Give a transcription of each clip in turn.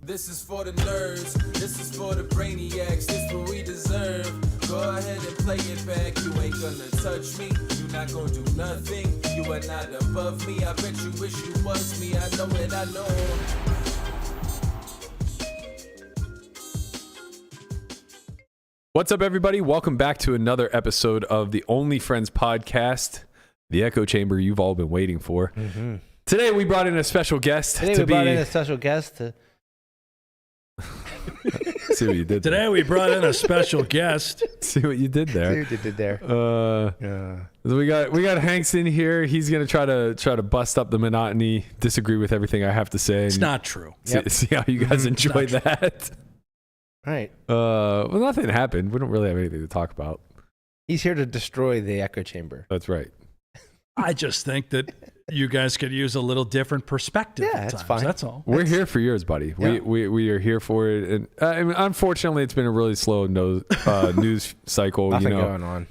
This is for the nerds, this is for the brainiacs, this what we deserve. Go ahead and play it back, you ain't gonna touch me, you not gonna do nothing, you are not above me, I bet you wish you was me, I know it, I know. What's up, everybody? Welcome back to another episode of the OnlyFriends podcast, the echo chamber you've all been waiting for. Mm-hmm. Today we brought in a special guest. See what you did there. Today we brought in a special guest. See what you did there. See what you did there. So we got Hanks in here. He's gonna try to bust up the monotony, disagree with everything I have to say. It's not true. See how you guys enjoy that. Right. Well, nothing happened. We don't really have anything to talk about. He's here to destroy the echo chamber. That's right. I just think that you guys could use a little different perspective. Yeah, at that's times. fine. That's all. We're here for yours, buddy. Yeah. We are here for it, and I mean, unfortunately, it's been a really slow news cycle. Nothing you know, going on.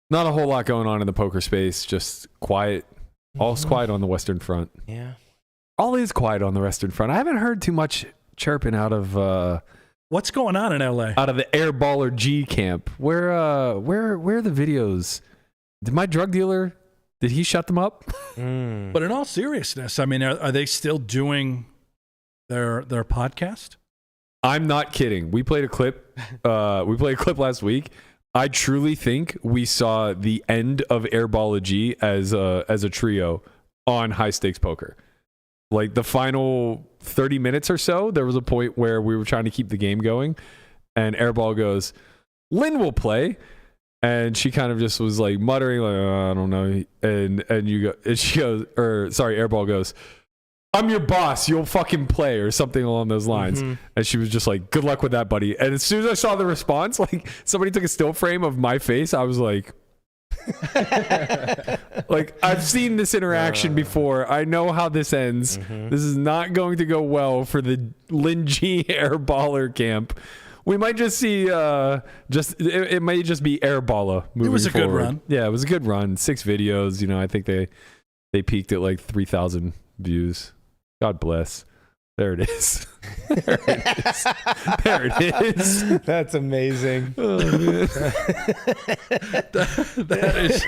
not a whole lot going on in the poker space. Just quiet. All's quiet on the Western Front. Yeah. All is quiet on the Western Front. I haven't heard too much chirping out of What's going on in LA? out of the Airballer G camp. Where are the videos? Did my drug dealer? Did he shut them up? But in all seriousness, I mean, are they still doing their podcast? I'm not kidding. We played a clip. We played a clip last week. I truly think we saw the end of Airball G as a trio on high stakes poker. Like the final 30 minutes or so, there was a point where we were trying to keep the game going, and Airball goes, "Lynne will play," and she kind of just was like muttering, like, "Oh, I don't know," and she goes, or sorry, Airball goes, "I'm your boss, you'll fucking play," or something along those lines. And she was just like, "Good luck with that, buddy." And as soon as I saw the response, like somebody took a still frame of my face, I was like, like, I've seen this interaction before. I know how this ends. This is not going to go well for the Lynne G Airballer camp. We might just see it might just be Airballer moving forward. It was a good run. Yeah, it was a good run. 6 videos. You know, I think they peaked at like 3,000 views. God bless. There it is. There it is. That's amazing. Oh, man. That is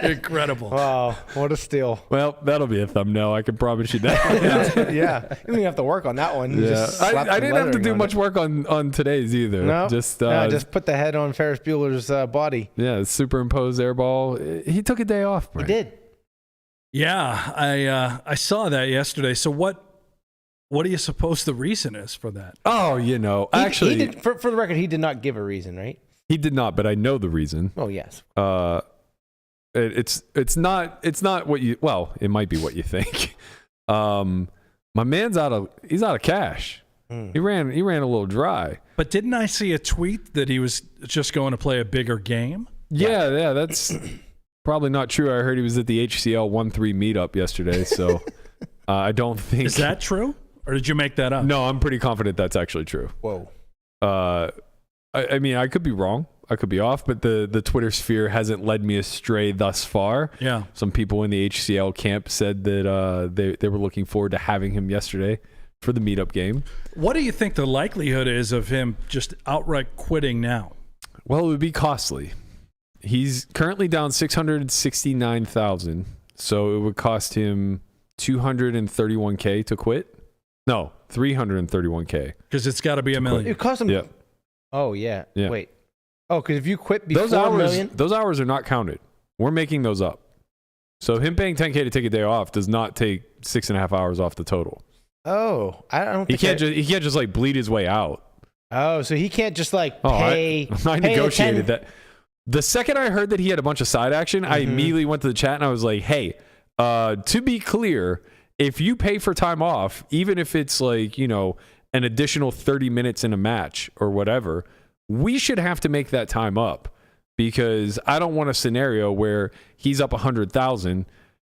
incredible. Wow, what a steal. Well, that'll be a thumbnel. I can promise you that. Yeah. You don't even have to work on that one. You Yeah. just slap I some didn't have to lettering do on much it. work on today's either. No, just just put the head on Ferris Bueller's body. yeah, superimpose airball. He took a day off. He Brent. did. Yeah, I saw that yesterday. So what do you suppose the reason is for that? Oh, you know, He actually, did, for the record, he did not give a reason, right? he did not, but I know the reason. Oh, yes. It's not what you. Well, it might be what you think. My man's out of cash. He ran a little dry. But didn't I see a tweet that he was just going to play a bigger game? Yeah, that's probably not true. I heard he was at the HCL 1-3 meetup yesterday, so I don't think. Is that true? Or did you make that up? No, I'm pretty confident that's actually true. Whoa. I mean, I could be wrong. I could be off, but the Twitter sphere hasn't led me astray thus far. Yeah. Some people in the HCL camp said that they were looking forward to having him yesterday for the meetup game. What do you think the likelihood is of him just outright quitting now? Well, it would be costly. He's currently down $669,000, so it would cost him $231K to quit. No, $331K. Because it's got to be $1 million. It cost him. Yeah. Oh, yeah. Yeah. Wait. Oh, because if you quit before Those hours are not counted. We're making those up. So him paying $10K to take a day off does not take 6.5 hours off the total. Oh, I don't He think can't just like bleed his way out. Oh, so he can't just like Oh, pay. I pay negotiated the 10 that. The second I heard that he had a bunch of side action, I immediately went to the chat and I was like, "Hey, to be clear, if you pay for time off, even if it's like, you know, an additional 30 minutes in a match or whatever, we should have to make that time up, because I don't want a scenario where he's up 100,000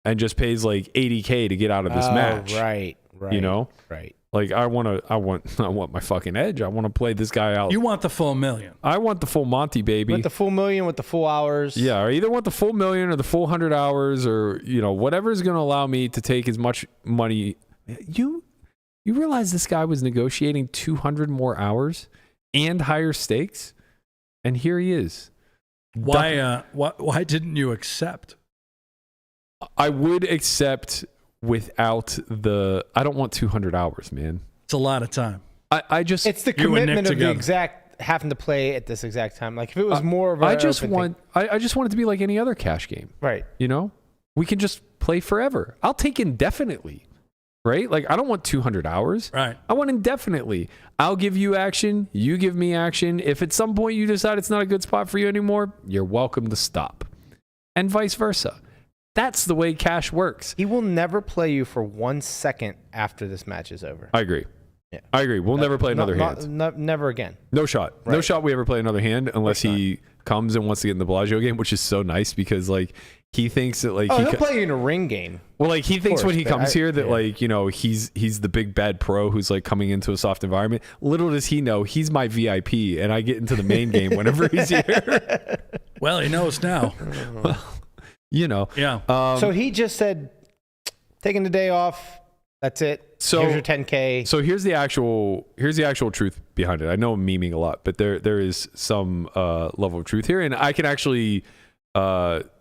and just pays like 80K to get out of this match. Right. You know? Right. Like I want my fucking edge. I want to play this guy out. You want the full $1 million. I want the full Monty, baby. With the full $1 million, with the full hours. Yeah, I either want the full $1 million or the full 100 hours, or, you know, whatever is going to allow me to take as much money. You You realize this guy was negotiating 200 more hours and higher stakes? And here he is. Why didn't you accept? I would accept without I don't want 200 hours, man. It's a lot of time. I just, It's the You and Nick commitment of the together. exact having to play at this exact time. Like if it was more of a I just open want it to be like any other cash game. thing. Right. You know, we can just play forever. I'll take indefinitely, right? Like I don't want 200 hours. Right. I want indefinitely. I'll give you action. You give me action. If at some point you decide it's not a good spot for you anymore, you're welcome to stop, and vice versa. That's the way cash works. He will never play you for 1 second after this match is over. I agree. Yeah. I agree. We'll never play another hand. Never again. No shot. No Right. shot we ever play another hand unless he comes and wants to get in the Bellagio game, which is so nice because like he thinks that like He'll play you in a ring game. well, like he thinks course, when he but comes here that yeah. like, you know, he's the big bad pro who's like coming into a soft environment. Little does he know he's my VIP and I get into the main game whenever he's here. Well, he knows now. You know. Yeah. So he just said, taking the day off. That's it. So- Here's your 10K. So here's the actual truth behind it. I know I'm memeing a lot, but there is some level of truth here, and I can actually empathize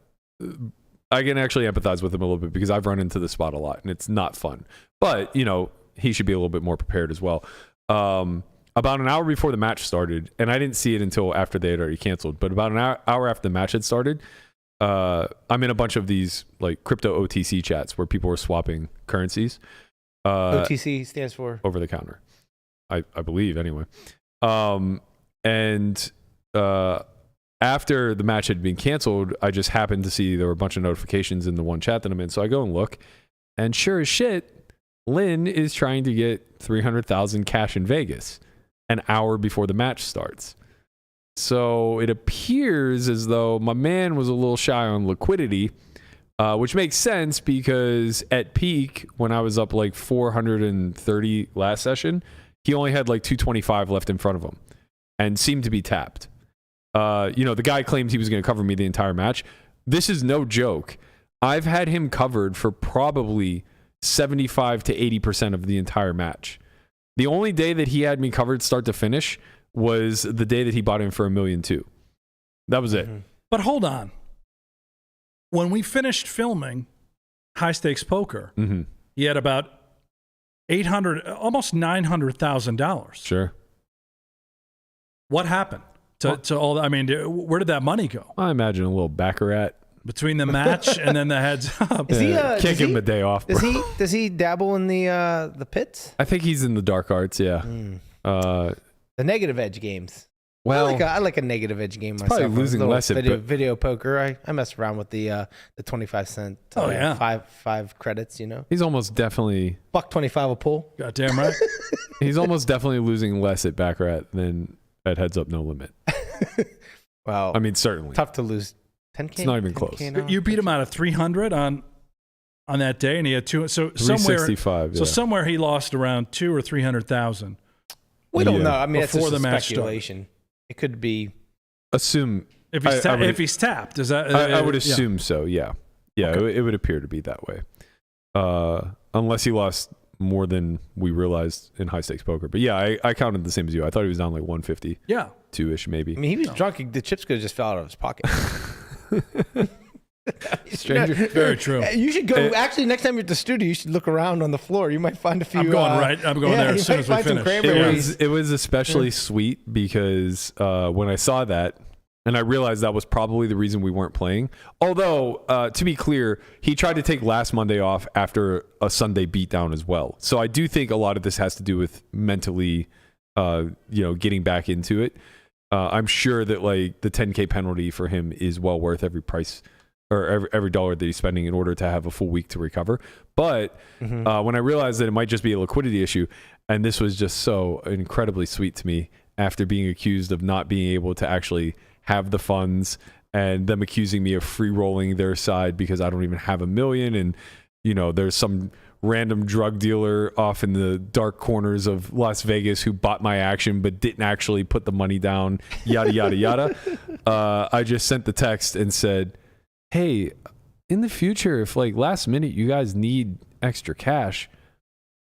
with him a little bit because I've run into this spot a lot, and it's not fun. But you know, he should be a little bit more prepared as well. About an hour before the match started, and I didn't see it until after they had already canceled. But about an hour after the match had started, I'm in a bunch of these like crypto OTC chats where people were swapping currencies. OTC stands for over the counter, I believe anyway. After the match had been canceled, I just happened to see there were a bunch of notifications in the one chat that I'm in. So I go and look, and sure as shit, Lynn is trying to get 300,000 cash in Vegas an hour before the match starts. So it appears as though my man was a little shy on liquidity, which makes sense because at peak, when I was up like 430 last session, he only had like 225 left in front of him and seemed to be tapped. You know, the guy claimed he was going to cover me the entire match. This is no joke. I've had him covered for probably 75 to 80% of the entire match. The only day that he had me covered start to finish was the day that he bought in for $1.2 million. That was it. But hold on. When we finished filming High Stakes Poker, he had about almost $900,000. Sure. What happened to all that? I mean, where did that money go? I imagine a little baccarat. Between the match and then the heads up. Can't give him a day off, bro. Does he dabble in the pits? I think he's in the dark arts, yeah. The negative edge games. Well, I like a negative edge game myself. probably losing Little less at video poker. I mess around with the 25 cent. Oh, yeah. five credits. You know, he's almost definitely $1.25 a pull. Goddamn right. he's almost definitely losing less at baccarat than at Heads Up No Limit. Well, I mean, certainly tough to lose 10K. It's not even close. You beat him out of 300 on that day, and he had two. So 365. So somewhere he lost around 200,000 or 300,000. We don't Yeah. know. I mean, that's Before just the a match speculation. It could be. Assume If he's if he's tapped, is that? I would assume so. Yeah, okay. it would appear to be that way, unless he lost more than we realized in high stakes poker. But yeah, I counted the same as you. I thought he was down like 150. Yeah, 2-ish maybe. I mean, he was drunk. The chips could have just fell out of his pocket. Stranger. very true. You should go. Actually, next time you're at the studio, you should look around on the floor. You might find a few. I'm going there as soon as we finish. It was especially sweet because when I saw that, and I realized that was probably the reason we weren't playing. Although, to be clear, he tried to take last Monday off after a Sunday beatdown as well. So I do think a lot of this has to do with mentally, getting back into it. I'm sure that like the 10K penalty for him is well worth every price or every dollar that he's spending in order to have a full week to recover. But when I realized that it might just be a liquidity issue, and this was just so incredibly sweet to me after being accused of not being able to actually have the funds and them accusing me of free rolling their side because I don't even have $1 million. And, there's some random drug dealer off in the dark corners of Las Vegas who bought my action but didn't actually put the money down, yada, yada, yada. I just sent the text and said, hey, in the future, if like last minute you guys need extra cash,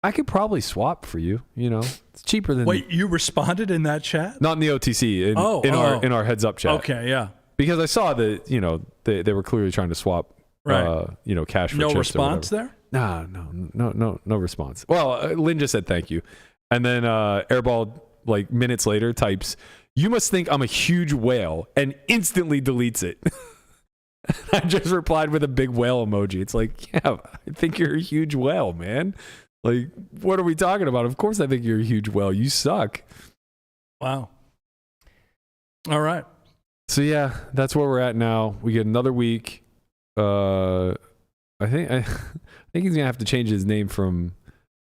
I could probably swap for you. You know, it's cheaper than. Wait, you responded in that chat? Not in the OTC. In our heads up chat. Okay, yeah. Because I saw that they were clearly trying to swap. Right. Cash for no chips response or there. Nah, no response. Well, Lynn just said thank you, and then Airball like minutes later types, "You must think I'm a huge whale," and instantly deletes it. I just replied with a big whale emoji. It's like, yeah, I think you're a huge whale, man. Like, what are we talking about? Of course I think you're a huge whale. You suck. Wow. All right. So yeah, that's where we're at now. We get another week. I think he's gonna have to change his name from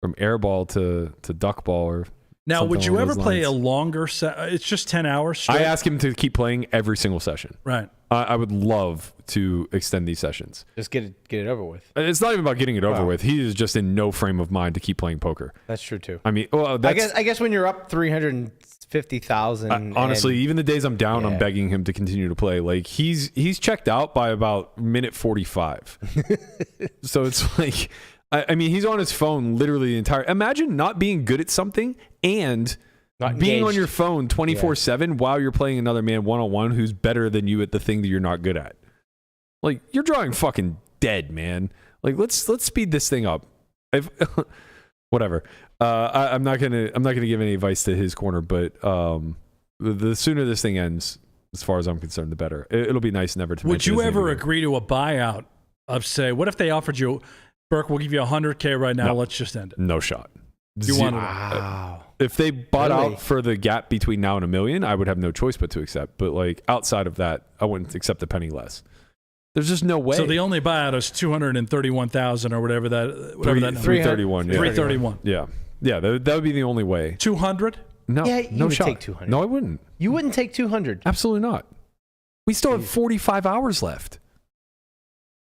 Airball to Duckball or. Now, would you along ever those play lines. a longer set? It's just 10 hours straight. I ask him to keep playing every single session. Right. I would love to extend these sessions. Just get it over with. It's not even about getting it over with. He is just in no frame of mind to keep playing poker. That's true too. I mean, well, I guess when you're up 350,000. Honestly, even the days I'm down, Yeah. I'm begging him to continue to play. Like he's checked out by about minute 45. So it's like, I mean, he's on his phone literally the entire. Imagine not being good at something and Not being on engaged. your phone 24/7 while you're playing another man one-on-one who's better than you at the thing that you're not good at. Like you're drawing fucking dead, man. Like let's speed this thing up. Whatever. I'm not gonna give any advice to his corner, but the sooner this thing ends, as far as I'm concerned, the better. It'll be nice never to. Would mention you his name ever again. agree to a buyout of, say, what if they offered you, Burke, we'll give you $100K right now. No. Let's just end it. No shot. You want it? Wow. If they bought Really? out for the gap between now and $1 million, I would have no choice but to accept. But like outside of that, I wouldn't accept a penny less. There's just no way. So the only buyout is 231,000 or whatever that number. 331. Yeah. 331. Yeah. Yeah. That would be the only way. 200? No. Yeah, you no would shot. take 200. No, I wouldn't. You wouldn't take 200. Absolutely not. We still have 45 hours left.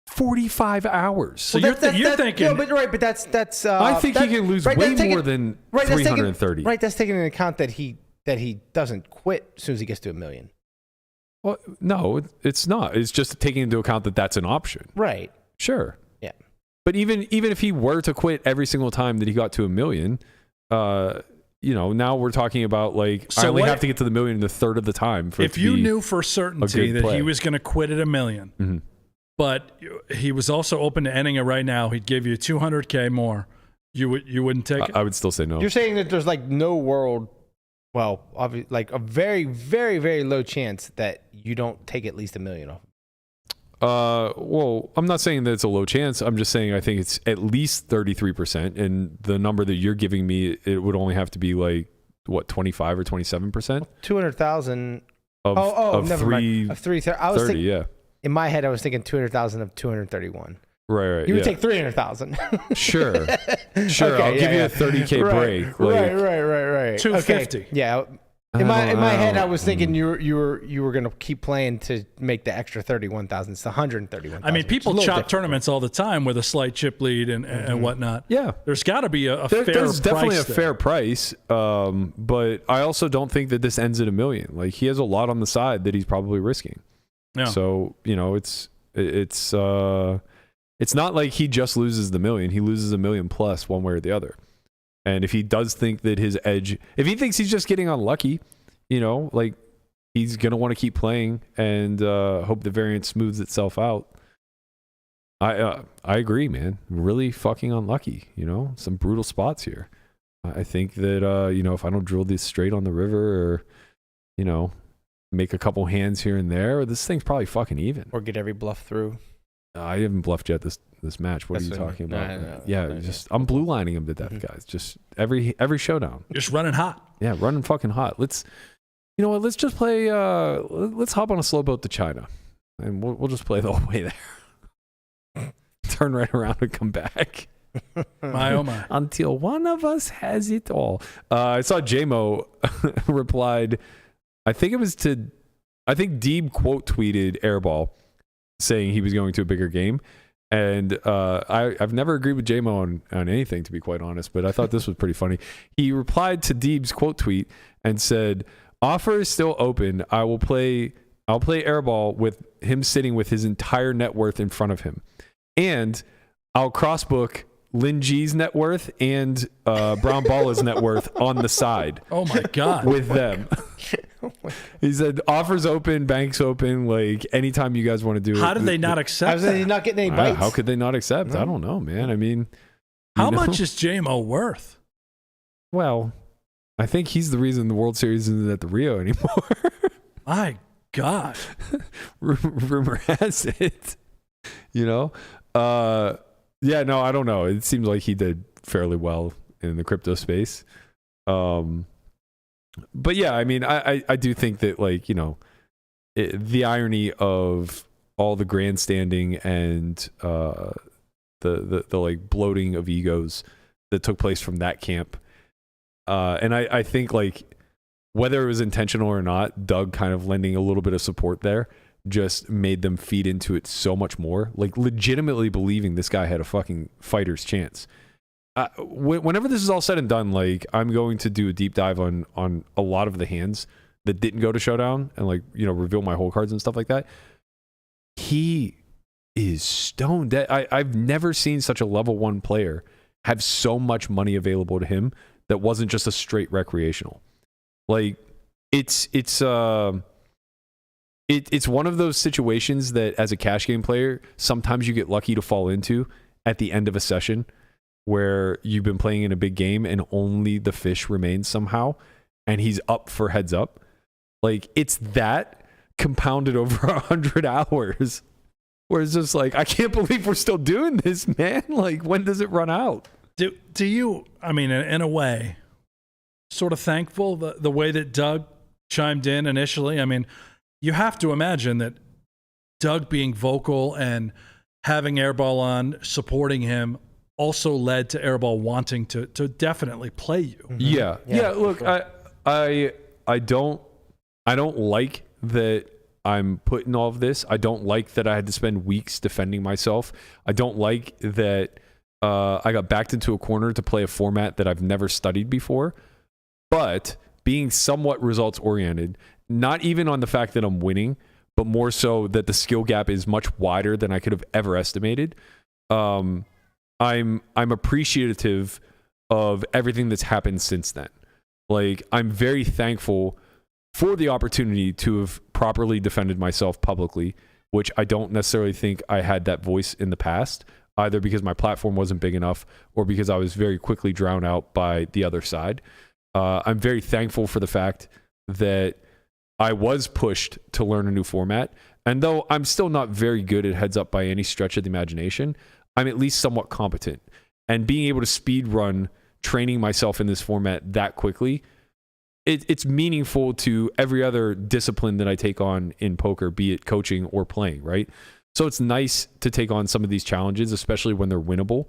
45 hours. So you're thinking. No, but that's. I think he can lose way more than that's 330. Right, that's taking into account that he doesn't quit as soon as he gets to $1 million. Well, no, it's not. It's just taking into account that that's an option. Right. Sure. Yeah. But even if he were to quit every single time that he got to $1 million, now we're talking about like So I only what- have to get to the $1 million a third of the time. For If it to you be knew for certainty good that play. he was going to quit at $1 million, Mhm. but he was also open to ending it right now, he'd give you $200K more. You wouldn't take it? I would still say no. You're saying that there's like no world, well, like a very, very, very low chance that you don't take at least $1 million off. Well, I'm not saying that it's a low chance. I'm just saying I think it's at least 33%, and the number that you're giving me, it would only have to be like what 25 or 27% 200,000. of Never mind. Of 330. I was 30. thinking, Yeah, in my head, I was thinking 200,000 of 231. right. You would yeah. take 300,000. Sure. Okay, I'll give you a 30K break. Like, Right. 250. Okay. Yeah. In my head, I was thinking you were going to keep playing to make the extra 31,000. It's 131,000. I mean, people which is a little chop tournaments all the time with a slight chip lead and whatnot. Yeah. There's got to be a fair There's definitely a price fair price, but I also don't think that this ends at $1 million. Like he has a lot on the side that he's probably risking. Yeah. So it's not like he just loses the $1 million. He loses $1 million plus one way or the other. And if he does think that his edge, if he thinks he's just getting unlucky, like he's gonna want to keep playing and hope the variance smooths itself out. I agree, man. Really fucking unlucky. Some brutal spots here. I think that if I don't drill this straight on the river or make a couple hands here and there, this thing's probably fucking even. Or get every bluff through. I haven't bluffed yet this match. What That's are you what I talking mean. about? No, yeah, no, just I'm blue lining him to death, guys. Just every showdown. Just running hot. Yeah, running fucking hot. Let's let's just play. Let's hop on a slow boat to China, and we'll just play the whole way there. Turn right around and come back. My oh my. Until one of us has it all. I saw JMO replied. I think Deeb quote tweeted Airball saying he was going to a bigger game. And I've never agreed with JMO on anything, to be quite honest, but I thought this was pretty funny. He replied to Deeb's quote tweet and said, "Offer is still open. I'll play Airball with him sitting with his entire net worth in front of him. And I'll crossbook Lynn G's net worth and Brown Balla's net worth on the side. Oh my God. With them. He said, offers open, banks open, like anytime you guys want to do it. How did they not accept How that? they not getting any bites? How could they not accept? I don't know, man. I mean, How much is J-Mo worth? Well, I think he's the reason the World Series isn't at the Rio anymore. My God. Rumor has it. You know? Yeah, no, I don't know. It seems like he did fairly well in the crypto space. But yeah, I mean, I do think that, like, you know, the irony of all the grandstanding and the like bloating of egos that took place from that camp. And I think, like, whether it was intentional or not, Doug kind of lending a little bit of support there just made them feed into it so much more. Like, legitimately believing this guy had a fucking fighter's chance. Whenever this is all said and done, like, I'm going to do a deep dive on a lot of the hands that didn't go to showdown and, like, you know, reveal my whole cards and stuff like that. He is stone dead. I've never seen such a level 1 player have so much money available to him that wasn't just a straight recreational. Like, it's one of those situations that as a cash game player, sometimes you get lucky to fall into at the end of a session where you've been playing in a big game and only the fish remains somehow, and he's up for heads up. Like, it's that compounded over 100 hours where it's just like, I can't believe we're still doing this, man. Like, when does it run out? Do you, I mean, in a way, sort of thankful the way that Doug chimed in initially? I mean, you have to imagine that Doug being vocal and having Airball on, supporting him, also led to Airball wanting to definitely play you. Mm-hmm. Yeah. Look, sure. I don't like that I'm putting all of this. I don't like that I had to spend weeks defending myself. I don't like that I got backed into a corner to play a format that I've never studied before. But being somewhat results oriented, not even on the fact that I'm winning, but more so that the skill gap is much wider than I could have ever estimated. I'm appreciative of everything that's happened since then. Like, I'm very thankful for the opportunity to have properly defended myself publicly, which I don't necessarily think I had that voice in the past, either because my platform wasn't big enough or because I was very quickly drowned out by the other side. I'm very thankful for the fact that I was pushed to learn a new format. And though I'm still not very good at heads up by any stretch of the imagination, I'm at least somewhat competent. And being able to speed run training myself in this format that quickly, it's meaningful to every other discipline that I take on in poker, be it coaching or playing, right? So it's nice to take on some of these challenges, especially when they're winnable.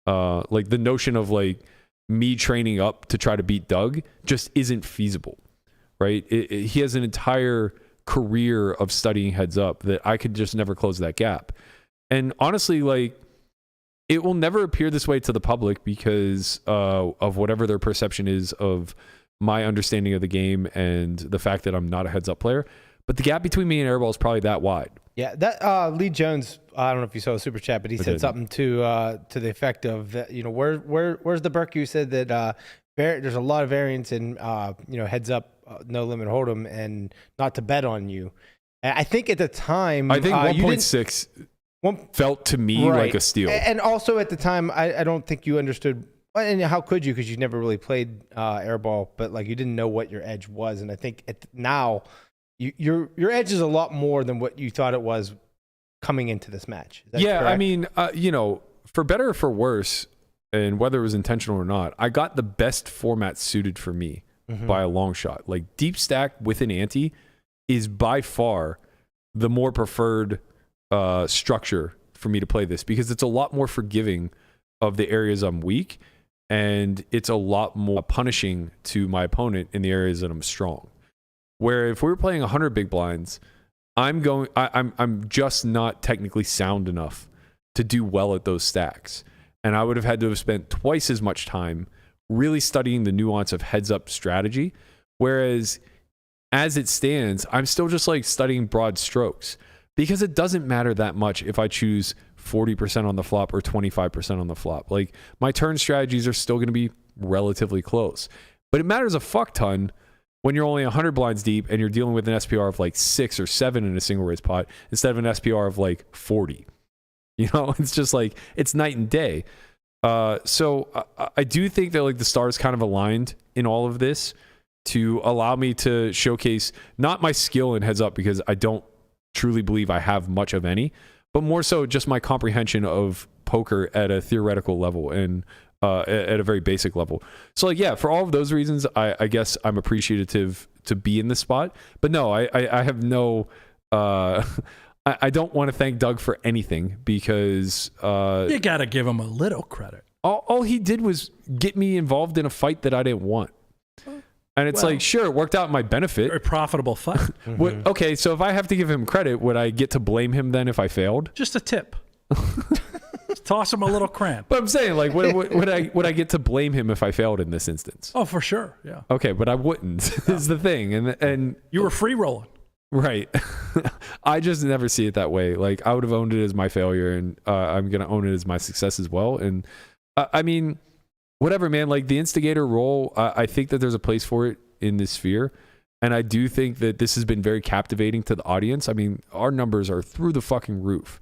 Like, the notion of, like, me training up to try to beat Doug just isn't feasible, right? He has an entire career of studying heads up that I could just never close that gap. And honestly, like, it will never appear this way to the public because of whatever their perception is of my understanding of the game and the fact that I'm not a heads up player. But the gap between me and Airball is probably that wide. Yeah, that Lee Jones, I don't know if you saw a super chat, but he said something to the effect of that, you know, where's the Berkey who said that there's a lot of variance in heads up, no limit hold'em, and not to bet on you. And I think at the time, I think 1.6 felt to me like a steal. And also at the time, I don't think you understood. And how could you? Because you never really played Airball, but like you didn't know what your edge was. And I think now your edge is a lot more than what you thought it was coming into this match. Is that correct? I mean, for better or for worse, and whether it was intentional or not, I got the best format suited for me by a long shot. Like, deep stack with an ante is by far the more preferred structure for me to play this, because it's a lot more forgiving of the areas I'm weak, and it's a lot more punishing to my opponent in the areas that I'm strong. Where if we were playing 100 big blinds, I'm just not technically sound enough to do well at those stacks. And I would have had to have spent twice as much time really studying the nuance of heads up strategy. Whereas as it stands, I'm still just like studying broad strokes, because it doesn't matter that much if I choose 40% on the flop or 25% on the flop. Like, my turn strategies are still going to be relatively close. But it matters a fuck ton when you're only 100 blinds deep and you're dealing with an SPR of like 6 or 7 in a single raise pot instead of an SPR of like 40. You know, it's just like, it's night and day. So I do think that like the stars kind of aligned in all of this to allow me to showcase not my skill in heads up, because I don't truly believe I have much of any, but more so just my comprehension of poker at a theoretical level and at a very basic level. So like, yeah, for all of those reasons, I guess I'm appreciative to be in this spot. But no, I have no... I don't want to thank Doug for anything, because you got to give him a little credit. All he did was get me involved in a fight that I didn't want. And it's like, sure, it worked out in my benefit. A profitable fight. Okay, so if I have to give him credit, would I get to blame him then if I failed? Just a tip. Just toss him a little cramp. But I'm saying, like, would I get to blame him if I failed in this instance? Oh, for sure, yeah. Okay, but I wouldn't, is the thing. And you were free rolling. Right. I just never see it that way. Like, I would have owned it as my failure, and I'm going to own it as my success as well. And I mean, whatever, man. Like, the instigator role, I think that there's a place for it in this sphere. And I do think that this has been very captivating to the audience. I mean, our numbers are through the fucking roof.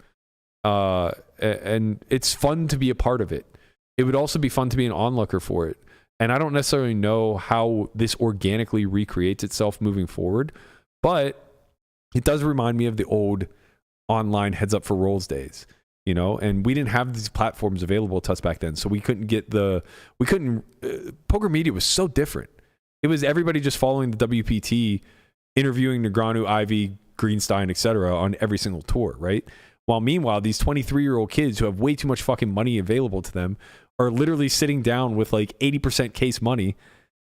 And it's fun to be a part of it. It would also be fun to be an onlooker for it. And I don't necessarily know how this organically recreates itself moving forward, but it does remind me of the old online heads up for rolls days, you know, and we didn't have these platforms available to us back then. So we couldn't poker media was so different. It was everybody just following the WPT, interviewing Negreanu, Ivy, Greenstein, etc. on every single tour, right? While meanwhile, these 23-year-old kids who have way too much fucking money available to them are literally sitting down with like 80% case money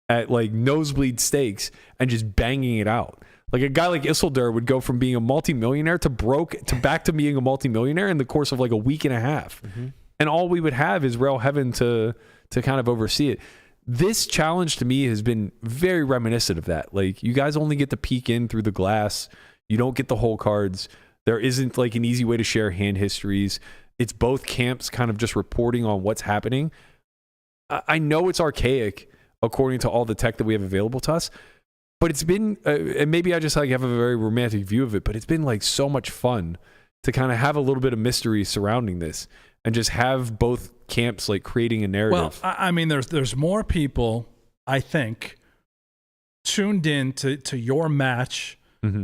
at like nosebleed stakes and just banging it out. Like, a guy like Isildur would go from being a multimillionaire to broke to back to being a multimillionaire in the course of like a week and a half. Mm-hmm. And all we would have is Rail Heaven to kind of oversee it. This challenge to me has been very reminiscent of that. Like, you guys only get to peek in through the glass. You don't get the whole cards. There isn't like an easy way to share hand histories. It's both camps kind of just reporting on what's happening. I know it's archaic according to all the tech that we have available to us, but it's been, and maybe I just like have a very romantic view of it, but it's been like so much fun to kind of have a little bit of mystery surrounding this and just have both camps like creating a narrative. Well, I mean, there's more people, I think, tuned in to your match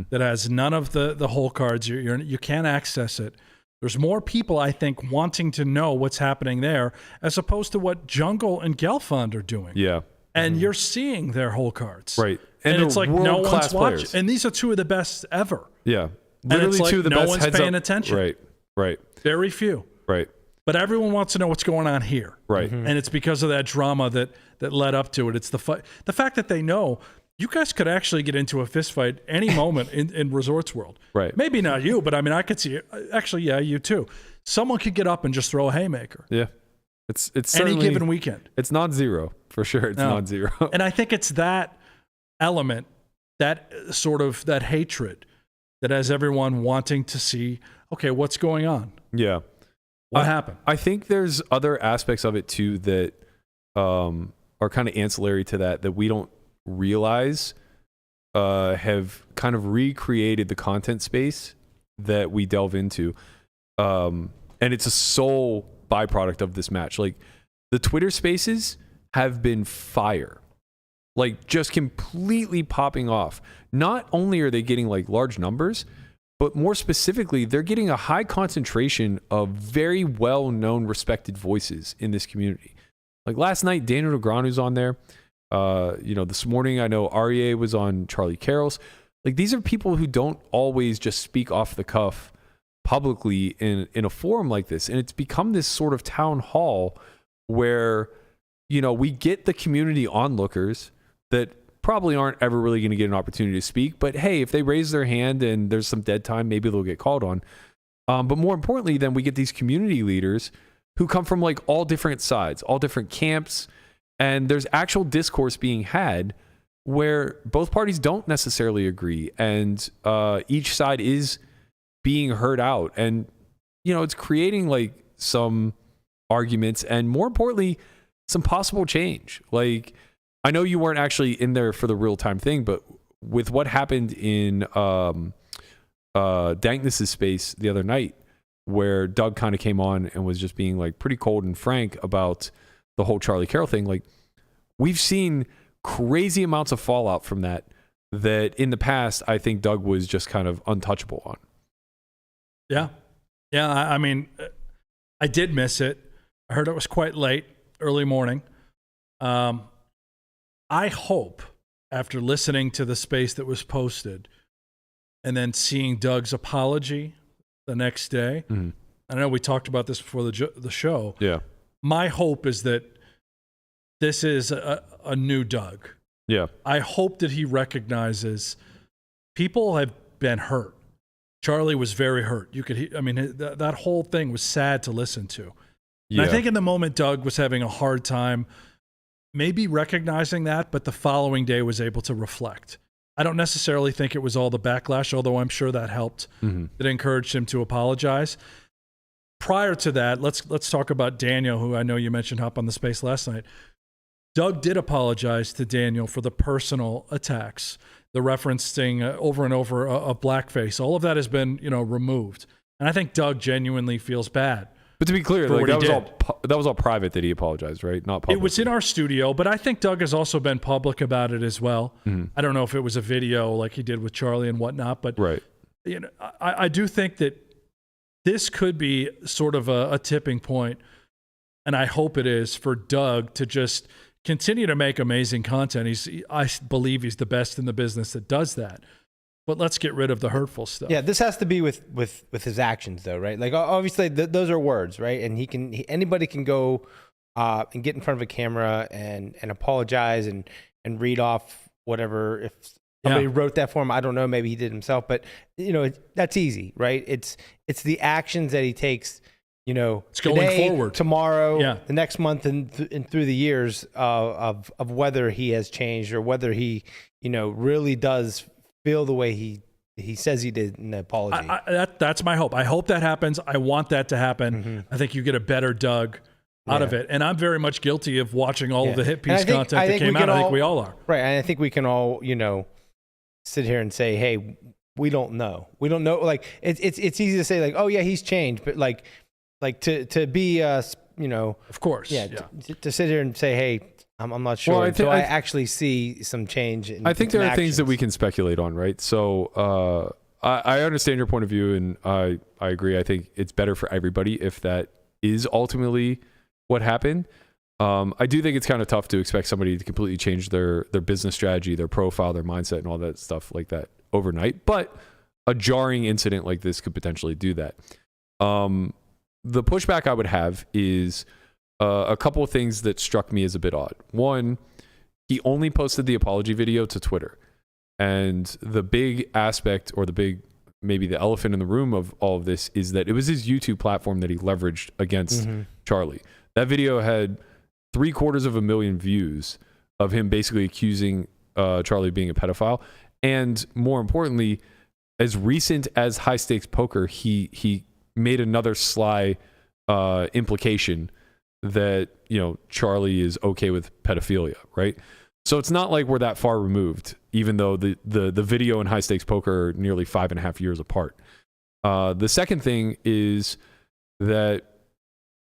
that has none of the whole cards. You can't access it. There's more people, I think, wanting to know what's happening there as opposed to what Jungle and Gelfand are doing. Yeah. And you're seeing their whole cards. Right. And it's like no one's watching. Players. And these are two of the best ever. Yeah. Literally and it's like two of the no best one's heads paying up. attention. Right. Very few. Right. But everyone wants to know what's going on here. Right. And it's because of that drama that led up to it. It's the fact that they know you guys could actually get into a fist fight any moment in Resorts World. Right. Maybe not you, but I mean, I could see it. Actually, yeah, you too. Someone could get up and just throw a haymaker. Yeah. It's any given weekend. It's non-zero for sure. It's non-zero. And I think it's that element, that sort of that hatred that has everyone wanting to see, okay, what's going on? Yeah. What happened? I think there's other aspects of it too that are kind of ancillary to that we don't realize have kind of recreated the content space that we delve into. And it's a sole byproduct of this match. Like, the Twitter spaces have been fire. Like, just completely popping off. Not only are they getting like large numbers, but more specifically, they're getting a high concentration of very well-known, respected voices in this community. Like, last night, Daniel Negreanu's on there. This morning, I know Aryeh was on Charlie Carroll's. Like, these are people who don't always just speak off the cuff publicly in a forum like this. And it's become this sort of town hall where, you know, we get the community onlookers that probably aren't ever really going to get an opportunity to speak. But hey, if they raise their hand and there's some dead time, maybe they'll get called on. But more importantly, then we get these community leaders who come from like all different sides, all different camps. And there's actual discourse being had where both parties don't necessarily agree. And each side is being heard out. And, it's creating like some arguments and more importantly, some possible change. Like, I know you weren't actually in there for the real time thing, but with what happened in Dankness's space the other night, where Doug kind of came on and was just being like pretty cold and frank about the whole Charlie Carroll thing. Like, we've seen crazy amounts of fallout from that in the past, I think Doug was just kind of untouchable on. Yeah. Yeah. I mean, I did miss it. I heard it was quite late, early morning. I hope, after listening to the space that was posted and then seeing Doug's apology the next day, I know we talked about this before the show. Yeah. My hope is that this is a new Doug. Yeah. I hope that he recognizes people have been hurt. Charlie was very hurt. That whole thing was sad to listen to. Yeah. And I think in the moment, Doug was having a hard time maybe recognizing that, but the following day was able to reflect. I don't necessarily think it was all the backlash, although I'm sure that helped. It encouraged him to apologize. Prior to that, let's talk about Daniel, who I know you mentioned up on the space last night. Doug did apologize to Daniel for the personal attacks, the referencing over and over of blackface. All of that has been, removed. And I think Doug genuinely feels bad. But to be clear, like, that was all private that he apologized, right? Not public. It was in our studio, but I think Doug has also been public about it as well. I don't know if it was a video like he did with Charlie and whatnot, but right. I do think that this could be sort of a tipping point, and I hope it is, for Doug to just continue to make amazing content. I believe he's the best in the business that does that. But let's get rid of the hurtful stuff. Yeah, this has to be with his actions, though, right? Like, obviously, those are words, right? And anybody can go and get in front of a camera and apologize and read off whatever. If somebody wrote that for him, I don't know. Maybe he did himself, but that's easy, right? It's the actions that he takes. It's today, going forward, tomorrow, the next month, and through the years of whether he has changed or whether he really does feel the way he says he did in the apology. That's my hope. I hope that happens. I want that to happen. I think you get a better Doug out of it. And I'm very much guilty of watching all of the hit piece content that came out. I think we all are. Right. And I think we can all, sit here and say, hey, we don't know. We don't know. Like, it's easy to say, like, oh yeah, he's changed. But like to be, of course. Yeah. To sit here and say, hey, I'm not sure until I actually see some change. I think there are things that we can speculate on, right? So I understand your point of view, and I agree. I think it's better for everybody if that is ultimately what happened. I do think it's kind of tough to expect somebody to completely change their business strategy, their profile, their mindset, and all that stuff like that overnight. But a jarring incident like this could potentially do that. The pushback I would have is a couple of things that struck me as a bit odd. One, he only posted the apology video to Twitter. And the big aspect, or maybe the elephant in the room of all of this, is that it was his YouTube platform that he leveraged against Charlie. That video had 750,000 views of him basically accusing Charlie of being a pedophile. And more importantly, as recent as High Stakes Poker, he made another sly implication that Charlie is okay with pedophilia, right? So it's not like we're that far removed, even though the video and High Stakes Poker are nearly 5.5 years apart. The second thing is that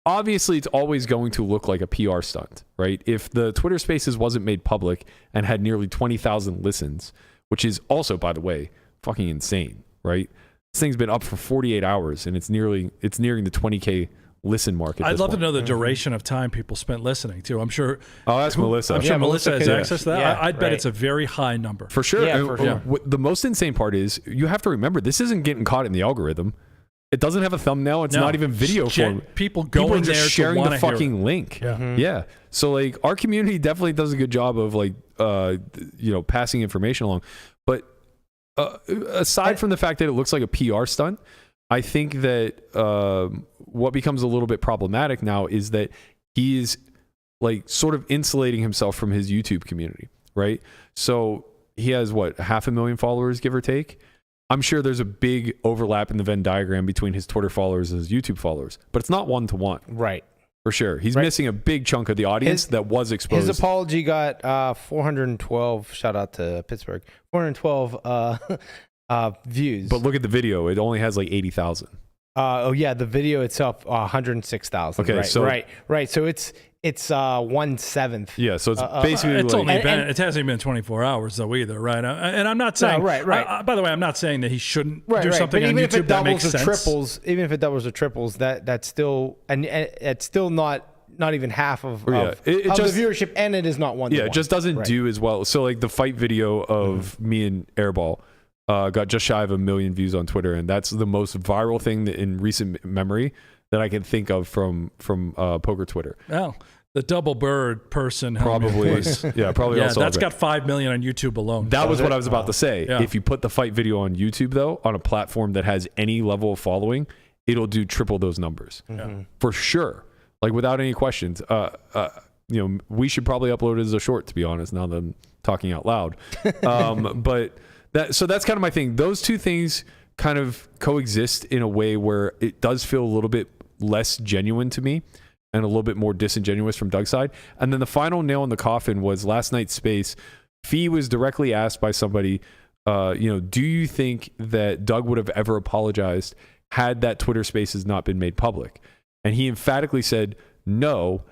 obviously it's always going to look like a PR stunt, right? If the Twitter Spaces wasn't made public and had nearly 20,000 listens, which is also, by the way, fucking insane, right? This thing's been up for 48 hours and it's nearing the 20K listen mark. I'd love to know the duration of time people spent listening too. I'm sure. I'll ask Melissa. I'm sure Melissa has access to that. Yeah, I'd bet it's a very high number. For sure. Yeah, for sure. The most insane part is you have to remember this isn't getting caught in the algorithm. It doesn't have a thumbnail. It's not even video form. People go in there just sharing to the fucking link. Yeah. Yeah. So like our community definitely does a good job of like passing information along. But aside from the fact that it looks like a PR stunt, I think that what becomes a little bit problematic now is that he's like sort of insulating himself from his YouTube community, right? So he has 500,000 followers, give or take. I'm sure there's a big overlap in the Venn diagram between his Twitter followers and his YouTube followers, but it's not 1-to-1. Right. For sure. He's missing a big chunk of the audience that was exposed. His apology got 412, shout out to Pittsburgh, 412 views. But look at the video. It only has like 80,000. Oh, yeah. The video itself, 106,000. Okay. Right, So, right. So it's 1/7. Yeah. So it's basically it's like, only been, it hasn't been 24 hours though either, right? And I'm not saying, right. by the way, I'm not saying that he shouldn't do Right. something But on even YouTube if it that makes doubles or sense. triples, that's still, and it's still not even half of it the just, viewership, and it is not 1-to-1. Yeah, it just doesn't do as well. So like the fight video of me and Airball got just shy of 1 million views on Twitter, and that's the most viral thing that in recent memory that I can think of from poker Twitter. Oh, the double bird person Probably, probably. Also that's got 5 million on YouTube alone. That was what I was about to say. Yeah. If you put the fight video on YouTube, though, on a platform that has any level of following, it'll do triple those numbers for sure. Like without any questions. We should probably upload it as a short, to be honest. Now that I'm talking out loud, but that's kind of my thing. Those two things kind of coexist in a way where it does feel a little bit less genuine to me and a little bit more disingenuous from Doug's side. And then the final nail in the coffin was last night's space. Fee was directly asked by somebody, do you think that Doug would have ever apologized had that Twitter Spaces not been made public? And he emphatically said no,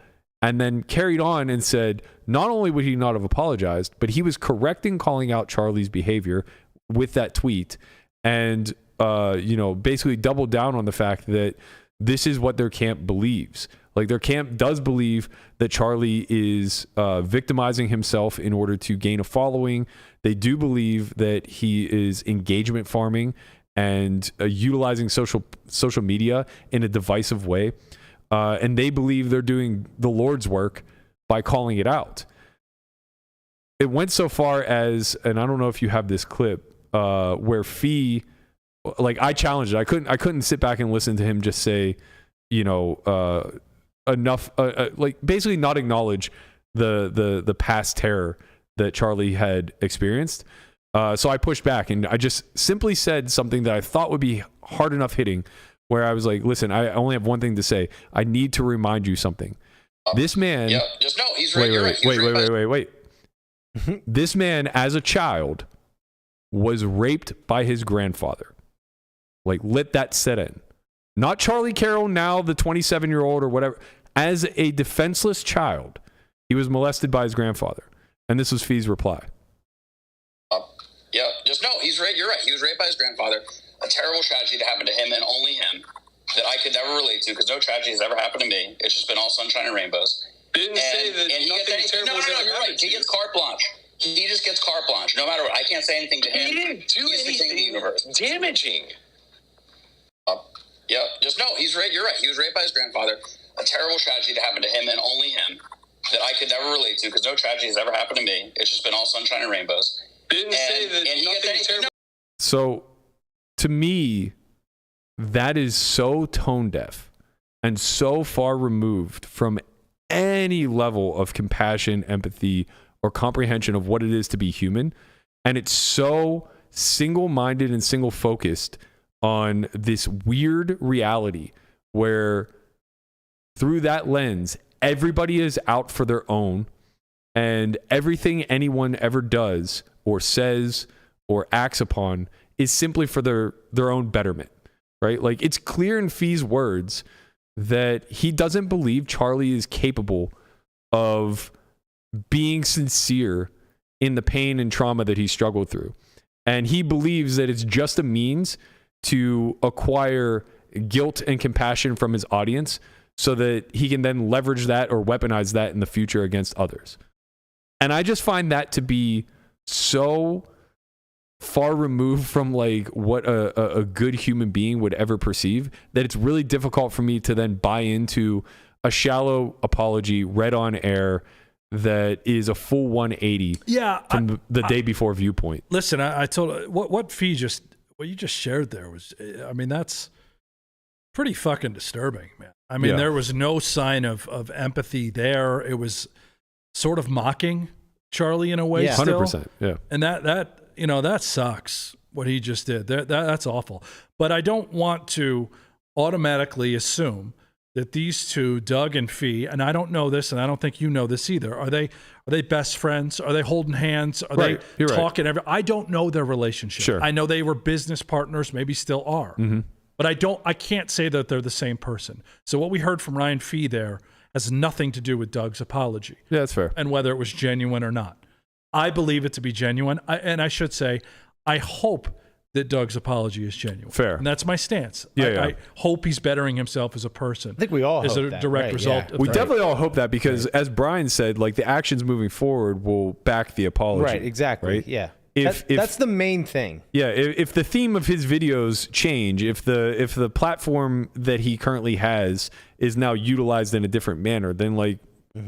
and then carried on and said not only would he not have apologized, but he was correct in calling out Charlie's behavior with that tweet, and basically doubled down on the fact that this is what their camp believes. Like their camp does believe that Charlie is victimizing himself in order to gain a following. They do believe that he is engagement farming and utilizing social media in a divisive way. And they believe they're doing the Lord's work by calling it out. It went so far as, and I don't know if you have this clip, where Fee, like I challenged it. I couldn't sit back and listen to him just say, enough, like basically not acknowledge the past terror that Charlie had experienced. So I pushed back and I just simply said something that I thought would be hard enough hitting, where I was like, listen, I only have one thing to say. I need to remind you something. This man. Yeah, just no, he's right. Wait. This man, as a child, was raped by his grandfather. Like, let that set in. Not Charlie Carroll, now the 27-year-old or whatever. As a defenseless child, he was molested by his grandfather. And this was Fee's reply. Just no, he's right. You're right. He was raped by his grandfather. A terrible tragedy that happened to him and only him that I could never relate to, because no tragedy has ever happened to me. It's just been all sunshine and rainbows. Didn't say that nothing terrible has ever you're happened right. to He you. gets carte blanche. He just gets carte blanche, no matter what. I can't say anything to him. He didn't do He's the king of the anything universe. damaging. Just no, he's right. You're right. He was raped by his grandfather. A terrible tragedy that happened to him and only him that I could never relate to, because no tragedy has ever happened to me. It's just been all sunshine and rainbows. Didn't say that nothing terrible. So, to me, that is so tone deaf and so far removed from any level of compassion, empathy, or comprehension of what it is to be human. And it's so single-minded and single-focused on this weird reality where, through that lens, everybody is out for their own, and everything anyone ever does or says or acts upon is simply for their own betterment, right? Like, it's clear in Fee's words that he doesn't believe Charlie is capable of being sincere in the pain and trauma that he struggled through. And he believes that it's just a means to acquire guilt and compassion from his audience so that he can then leverage that or weaponize that in the future against others. And I just find that to be so far removed from like what a good human being would ever perceive that it's really difficult for me to then buy into a shallow apology read on air that is a full 180 from the day before viewpoint. Listen, I told what you just shared there was, I mean, that's pretty fucking disturbing, man. I mean, there was no sign of empathy there. It was sort of mocking Charlie in a way. Yeah. Still. 100%. Yeah. And that sucks. what he just did. That's awful. But I don't want to automatically assume that these two, Doug and Fee, and I don't know this, and I don't think you know this either. Are they best friends? Are they holding hands? Are they talking? Right. I don't know their relationship. Sure. I know they were business partners, maybe still are. Mm-hmm. But I can't say that they're the same person. So what we heard from Ryan Fee there has nothing to do with Doug's apology. Yeah, that's fair. And whether it was genuine or not. I believe it to be genuine. And I should say, I hope that Doug's apology is genuine. Fair. And that's my stance. Yeah, I hope he's bettering himself as a person. I think we all as hope a that, direct right, result. yeah. Of We that. definitely all hope that because, as Brian said, like the actions moving forward will back the apology. Right, exactly. Right? Yeah. If That's the main thing. Yeah, if the theme of his videos change, if the platform that he currently has is now utilized in a different manner, then like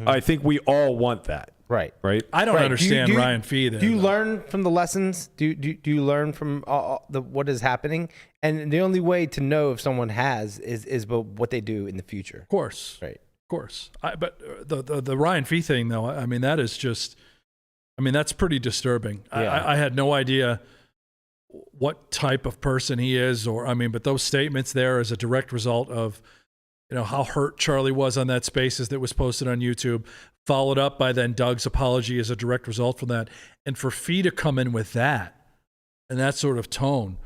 I think we all want that. Right. Right. I don't understand Ryan Fee there. Do you learn from the lessons? Do you learn from what is happening? And the only way to know if someone has is what they do in the future. Of course. Right. Of course. But the Ryan Fee thing, though, I mean, that is just, I mean, that's pretty disturbing. Yeah. I had no idea what type of person he is, but those statements there is a direct result of, how hurt Charlie was on that Spaces that was posted on YouTube, followed up by then Doug's apology as a direct result from that. And for Fee to come in with that and that sort of tone,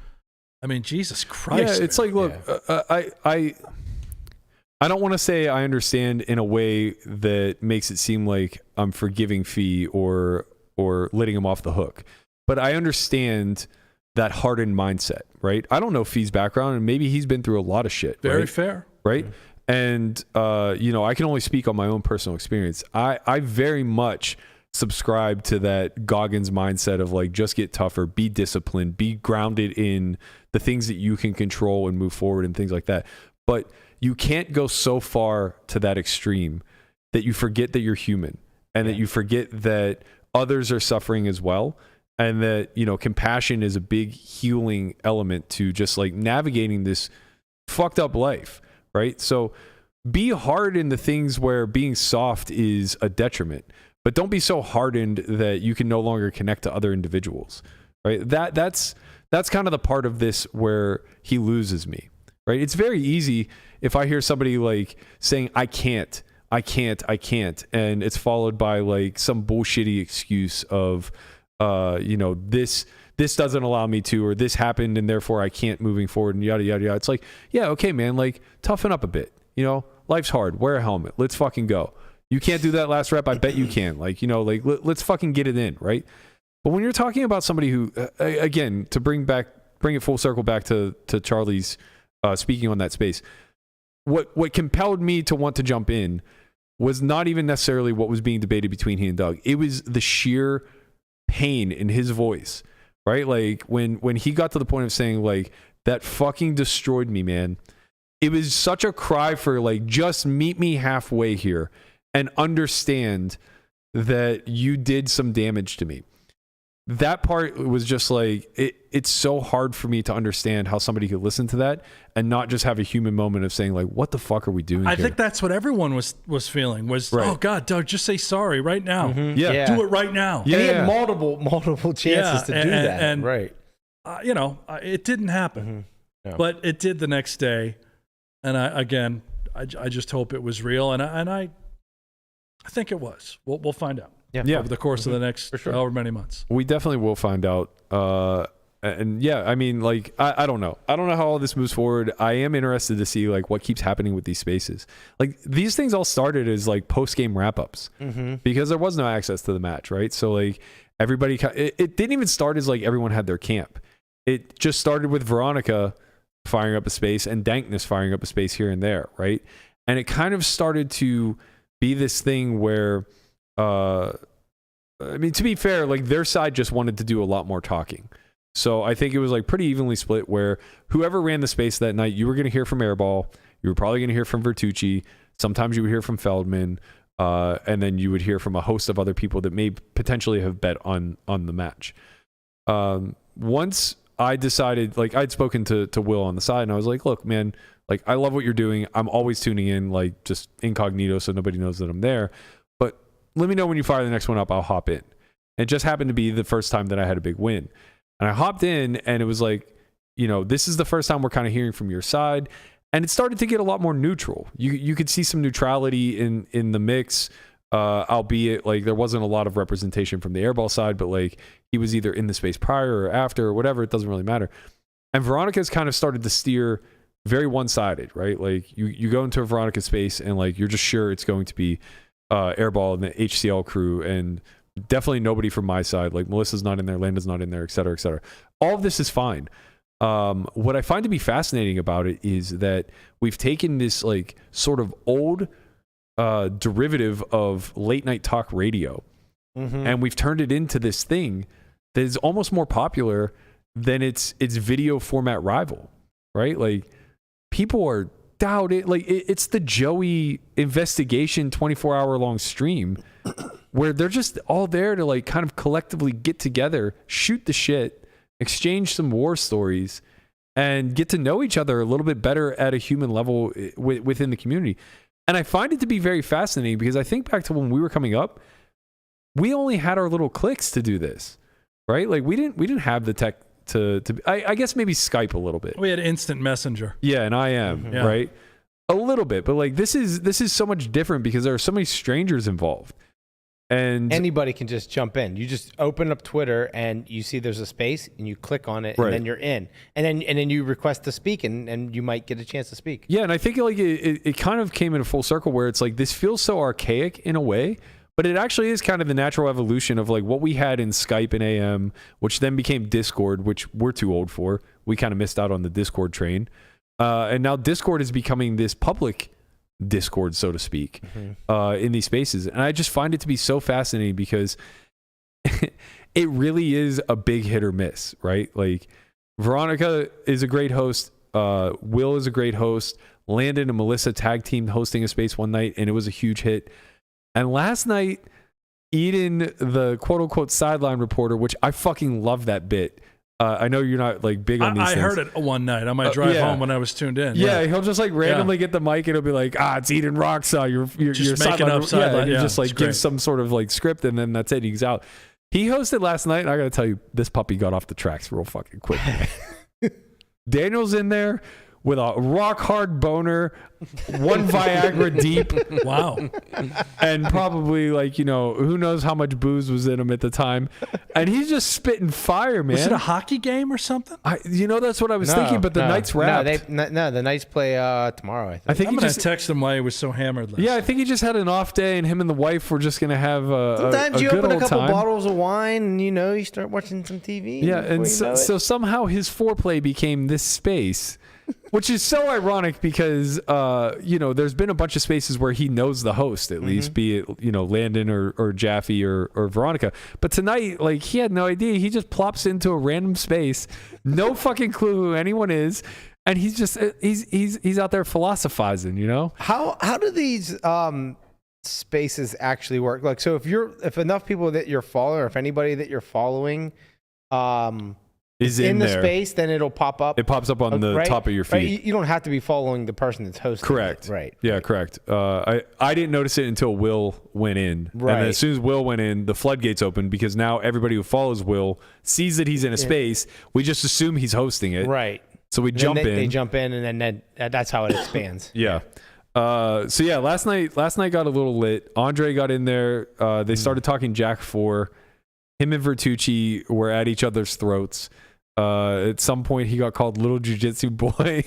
I mean, Jesus Christ. Yeah, it's like, look, I don't want to say I understand in a way that makes it seem like I'm forgiving Fee or letting him off the hook. But I understand that hardened mindset, right? I don't know Fee's background, and maybe he's been through a lot of shit. Very fair. Right? Mm-hmm. And, I can only speak on my own personal experience. I very much subscribe to that Goggins mindset of like, just get tougher, be disciplined, be grounded in the things that you can control and move forward and things like that. But you can't go so far to that extreme that you forget that you're human and that you forget that others are suffering as well. And that, compassion is a big healing element to just like navigating this fucked up life. Right. So be hard in the things where being soft is a detriment, but don't be so hardened that you can no longer connect to other individuals. Right. That's kind of the part of this where he loses me. Right. It's very easy if I hear somebody like saying, I can't. And it's followed by like some bullshitty excuse of, this doesn't allow me to, or this happened and therefore I can't moving forward and yada, yada, yada. It's like, yeah, okay, man, like toughen up a bit. Life's hard. Wear a helmet. Let's fucking go. You can't do that last rep. I bet you can. Let's fucking get it in. Right. But when you're talking about somebody who, again, to bring it full circle back to Charlie's speaking on that space, what compelled me to want to jump in was not even necessarily what was being debated between he and Doug. It was the sheer pain in his voice. Right? Like when he got to the point of saying like, that fucking destroyed me, man. It was such a cry for like, just meet me halfway here and understand that you did some damage to me. That part was just like, it's so hard for me to understand how somebody could listen to that and not just have a human moment of saying like, what the fuck are we doing I here? think that's what everyone was feeling was, right. Oh God, Doug, just say sorry right now. Mm-hmm. Yeah. Do it right now. Yeah. And he had multiple chances to do that. And, right. It didn't happen, No. but it did the next day. And I just hope it was real. And I think it was. We'll find out. Yeah. Over the course of the next however many months. We definitely will find out. And yeah, I mean, like, I don't know. I don't know how all this moves forward. I am interested to see like what keeps happening with these spaces. Like these things all started as like post-game wrap-ups because there was no access to the match, right? So like everybody, it didn't even start as like everyone had their camp. It just started with Veronica firing up a space and Dankness firing up a space here and there, right? And it kind of started to be this thing where, to be fair, like their side just wanted to do a lot more talking. So I think it was like pretty evenly split where whoever ran the space that night, you were going to hear from Airball. You were probably going to hear from Vertucci. Sometimes you would hear from Feldman. And then you would hear from a host of other people that may potentially have bet on the match. Once I decided, like I'd spoken to Will on the side and I was like, look, man, like I love what you're doing. I'm always tuning in, like just incognito so nobody knows that I'm there. But let me know when you fire the next one up, I'll hop in. It just happened to be the first time that I had a big win. And I hopped in, and it was like, this is the first time we're kind of hearing from your side. And it started to get a lot more neutral. You could see some neutrality in the mix, albeit like there wasn't a lot of representation from the Airball side, but like he was either in the space prior or after or whatever. It doesn't really matter. And Veronica's kind of started to steer very one-sided, right? Like you go into a Veronica space and like you're just sure it's going to be Airball and the HCL crew, and definitely nobody from my side. Like Melissa's not in there, Landon's not in there, et cetera, et cetera. All of this is fine. What I find to be fascinating about it is that we've taken this like sort of old derivative of late night talk radio, and we've turned it into this thing that is almost more popular than its video format rival, right? Like people are doubting, like it's the Joey investigation 24-hour long stream where they're just all there to like kind of collectively get together, shoot the shit, exchange some war stories, and get to know each other a little bit better at a human level within the community. And I find it to be very fascinating because I think back to when we were coming up, we only had our little cliques to do this, right? Like we didn't have the tech to I guess maybe Skype a little bit. We had instant messenger. Yeah, and IM, right? A little bit, but like this is so much different because there are so many strangers involved. And anybody can just jump in. You just open up Twitter and you see there's a space and you click on it, and then you're in. And then you request to speak, and you might get a chance to speak. Yeah, and I think like it kind of came in a full circle where it's like this feels so archaic in a way, but it actually is kind of the natural evolution of like what we had in Skype and AM, which then became Discord, which we're too old for. We kind of missed out on the Discord train. And now Discord is becoming this public Discord, so to speak, in these spaces. And I just find it to be so fascinating because it really is a big hit or miss, right? Like Veronica is a great host. Will is a great host. Landon and Melissa tag teamed hosting a space one night, and it was a huge hit. And last night, Eden, the quote unquote sideline reporter, which I fucking love that bit. I know you're not like big on these things. I heard it one night on my drive home when I was tuned in. Yeah, he'll just like randomly get the mic and he'll be like, it's Eden Rocksaw. You're just making up sideline. Yeah, just like gives some sort of like script, and then that's it. He's out. He hosted last night, and I got to tell you, this puppy got off the tracks real fucking quick. Daniel's in there with a rock hard boner, one Viagra deep. Wow. And probably like, who knows how much booze was in him at the time. And he's just spitting fire, man. Was it a hockey game or something? That's what I was thinking, but the Knights wrapped. No, the Knights play tomorrow, I think. I'm going to text him why he was so hammered. I think he just had an off day, and him and the wife were just going to have Sometimes you good open a old couple time. Bottles of wine, and you start watching some TV. Yeah, and so somehow his foreplay became this space. Which is so ironic because, there's been a bunch of spaces where he knows the host, at least, be it, Landon or Jaffe or Veronica. But tonight, like, he had no idea. He just plops into a random space, no fucking clue who anyone is. And he's just, he's out there philosophizing, How do these spaces actually work? Like, so if enough people that you're following, or if anybody that you're following, is in the there. Space, then it'll pop up. It pops up on the top of your feed. Right? You don't have to be following the person that's hosting. Correct. It. Right. Yeah, correct. I didn't notice it until Will went in. Right. And then as soon as Will went in, the floodgates opened because now everybody who follows Will sees that he's in a space. We just assume he's hosting it. Right. So we jump in. They jump in, and then that's how it expands. Yeah. Last night got a little lit. Andre got in there. They started talking Jack 4. Him and Vertucci were at each other's throats. At some point he got called Little Jiu-Jitsu Boy.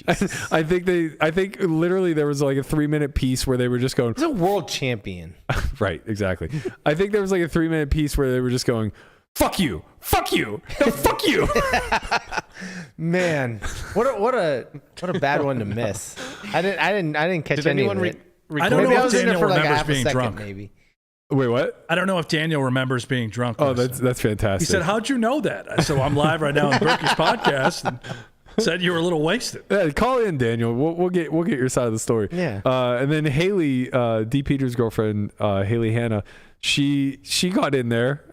I think literally there was like a 3-minute piece where they were just going, he's a world champion. Right, exactly. I think there was like a 3-minute piece where they were just going, fuck you, no, fuck you. Man, what a bad one to miss. I didn't catch any of it. I don't know if Daniel for like remembers half a being second, drunk. maybe. Wait, what? I don't know if Daniel remembers being drunk. Oh, that's fantastic. He said, "How'd you know that?" So I'm live right now on Berkey's podcast, and said you were a little wasted. Yeah, call in, Daniel. We'll get your side of the story. Yeah. And then Haley, D. Peter's girlfriend, Haley Hanna, she got in there.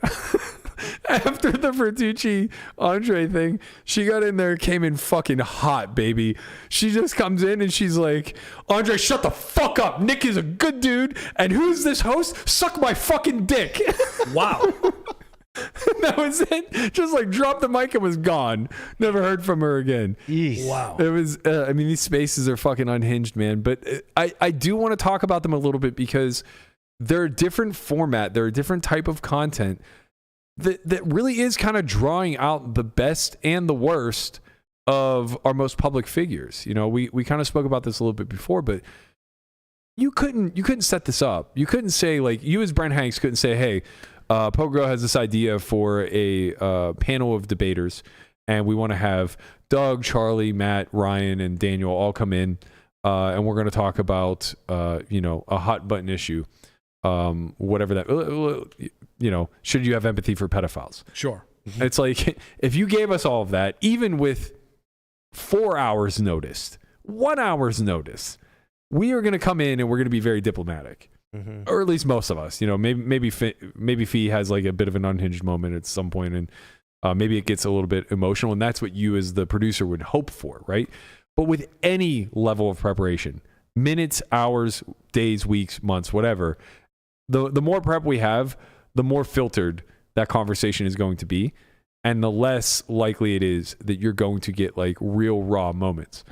After the Vertucci Andre thing, she got in there, came in fucking hot, baby. She just comes in and she's like, Andre, shut the fuck up. Nick is a good dude. And who's this host? Suck my fucking dick. Wow. That was it. Just like dropped the mic and was gone. Never heard from her again. Jeez. Wow. It was, I mean, these spaces are fucking unhinged, man. But I do want to talk about them a little bit because they're a different format. They're a different type of content that really is kind of drawing out the best and the worst of our most public figures. You know, we kind of spoke about this a little bit before, but you couldn't set this up. You couldn't say, like, you as Brent Hanks couldn't say, hey, Pogo has this idea for a panel of debaters, and we want to have Doug, Charlie, Matt, Ryan, and Daniel all come in, and we're going to talk about, a hot button issue, whatever that, should you have empathy for pedophiles? Sure. It's like, if you gave us all of that, even with 4 hours notice, 1 hour's notice, we are going to come in and we're going to be very diplomatic. Or at least most of us, maybe Fee has like a bit of an unhinged moment at some point, and maybe it gets a little bit emotional, and that's what you as the producer would hope for, right? But with any level of preparation, minutes, hours, days, weeks, months, whatever, the more prep we have, the more filtered that conversation is going to be, and the less likely it is that you're going to get like real raw moments.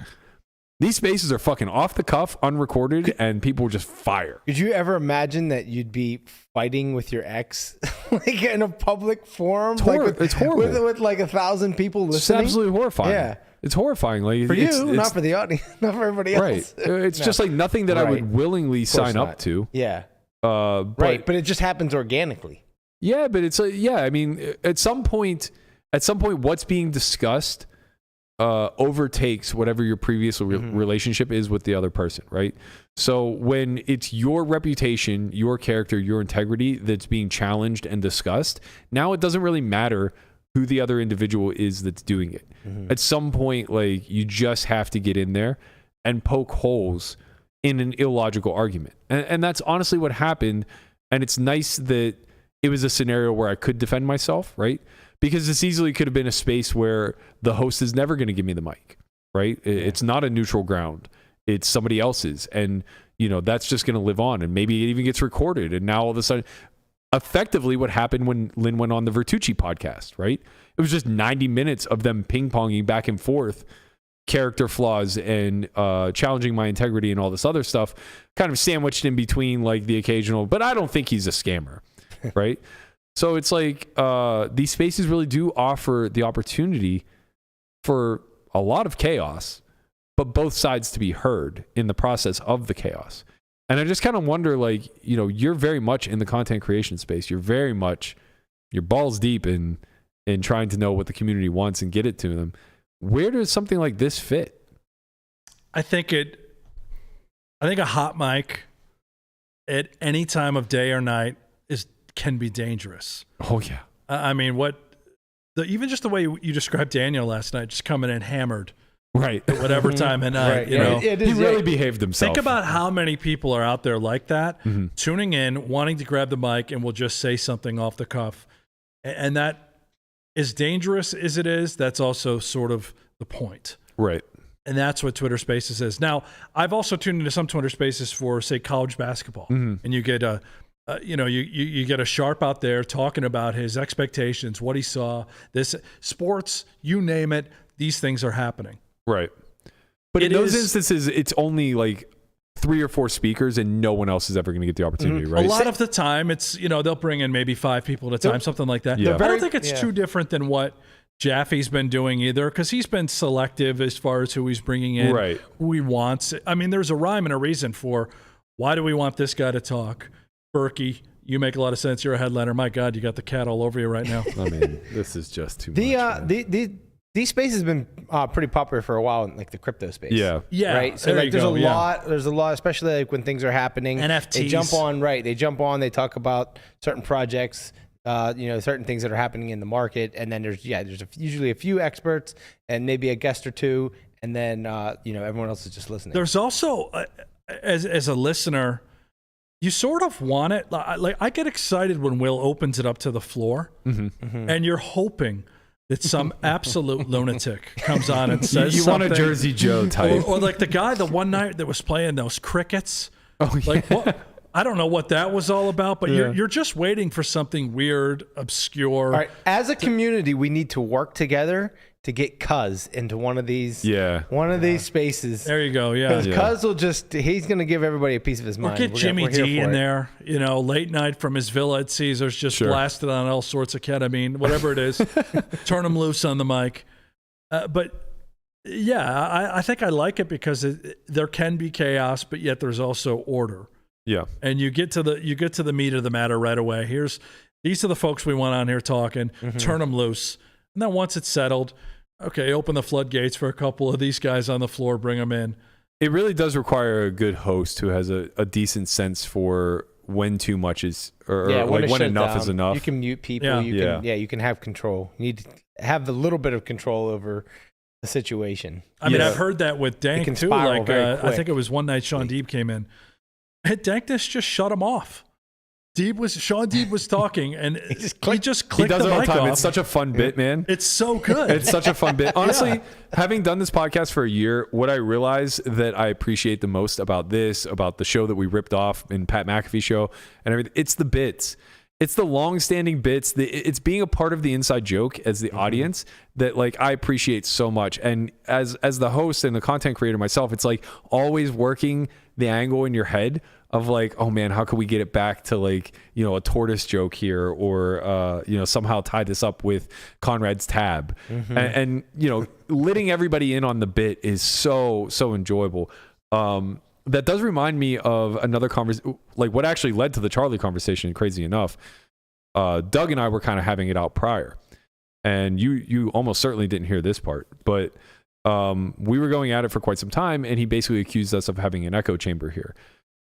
These spaces are fucking off the cuff, unrecorded, and people just fire. Could you ever imagine that you'd be fighting with your ex, like in a public forum? It's horrible. With like 1,000 people It's listening? absolutely horrifying. Yeah. It's horrifying. Like For it's, you, it's, not for the audience, not for everybody else. Right. It's just like nothing that I would willingly sign up to. Yeah. But, Right. But it just happens organically. Yeah, but it's I mean, at some point, what's being discussed overtakes whatever your previous relationship is with the other person, right? So when it's your reputation, your character, your integrity that's being challenged and discussed, now it doesn't really matter who the other individual is that's doing it. At some point, like, you just have to get in there and poke holes in an illogical argument. And that's honestly what happened. And it's nice that it was a scenario where I could defend myself, right? Because this easily could have been a space where the host is never going to give me the mic, right? It's not a neutral ground. It's somebody else's. And, that's just going to live on. And maybe it even gets recorded. And now all of a sudden, effectively what happened when Lynn went on the Vertucci podcast, right? It was just 90 minutes of them ping-ponging back and forth character flaws and challenging my integrity and all this other stuff, kind of sandwiched in between like the occasional, but I don't think he's a scammer, right? So it's like these spaces really do offer the opportunity for a lot of chaos, but both sides to be heard in the process of the chaos. And I just kind of wonder, like, you're very much in the content creation space. You're very much, your balls deep in trying to know what the community wants and get it to them. Where does something like this fit? I think a hot mic at any time of day or night can be dangerous. Oh yeah. I mean, even just the way you described Daniel last night, just coming in hammered, right, at whatever time of night. Right. He really behaved himself. Think about how many people are out there like that, tuning in, wanting to grab the mic, and will just say something off the cuff, and that, as dangerous as it is, that's also sort of the point. Right. And that's what Twitter Spaces is. Now, I've also tuned into some Twitter Spaces for, say, college basketball, and you get you get a sharp out there talking about his expectations, what he saw, this sports, you name it, these things are happening. Right. But in those instances, it's only like 3 or 4 speakers and no one else is ever going to get the opportunity, right? A lot of the time, it's, they'll bring in maybe 5 people at a time, something like that. Yeah. I don't think it's too different than what Jaffe's been doing either, because he's been selective as far as who he's bringing in, right, who he wants. I mean, there's a rhyme and a reason for why do we want this guy to talk. Berkey, you make a lot of sense. You're a headliner. My God, you got the cat all over you right now. I mean, this is just too much. These spaces have been pretty popular for a while in like the crypto space. Yeah. Right. So like, there's a lot, especially like when things are happening. NFTs. They jump on. They talk about certain projects. Certain things that are happening in the market, and then there's usually a few experts and maybe a guest or two, and then everyone else is just listening. There's also as a listener, you sort of want it. Like, I get excited when Will opens it up to the floor, and you're hoping that some absolute lunatic comes on and says you something. Want a Jersey Joe type, or like the guy the one night that was playing those crickets. Oh, yeah. Like what? I don't know what that was all about, but you're just waiting for something weird, obscure. All right, as a community, we need to work together to get Cuz into one of these these spaces. There you go. Yeah. Because Cuz will he's going to give everybody a piece of his mind. Get Jimmy D in there, late night from his villa at Caesars, just blasted on all sorts of ketamine, whatever it is. Turn him loose on the mic. But yeah, I think I like it because there can be chaos, but yet there's also order. Yeah. And you get to the meat of the matter right away. These are the folks we want on here talking. Turn them loose. And then once it's settled, okay, open the floodgates for a couple of these guys on the floor, bring them in. It really does require a good host who has a decent sense for when too much is, or like when enough is enough. You can mute people. You can have control. You need to have a little bit of control over the situation. I mean, I've heard that with Dank too. Like I think it was one night Sean Deeb came in. Dankness just shut him off. Sean Deeb was talking, and he just clicked he does the it all mic the time. off. It's such a fun bit, man. It's so good. It's such a fun bit. Honestly, having done this podcast for a year, what I realize that I appreciate the most about the show that we ripped off in Pat McAfee show and everything, it's the bits. It's the long-standing bits. It's being a part of the inside joke as the audience that like I appreciate so much. And as the host and the content creator myself, it's like always working the angle in your head of like, oh man, how can we get it back to like, a tortoise joke here, or somehow tie this up with Conrad's tab, and letting everybody in on the bit is so enjoyable. That does remind me of another conversation, like what actually led to the Charlie conversation. Crazy enough, Doug and I were kind of having it out prior, and you almost certainly didn't hear this part, but we were going at it for quite some time, and he basically accused us of having an echo chamber here,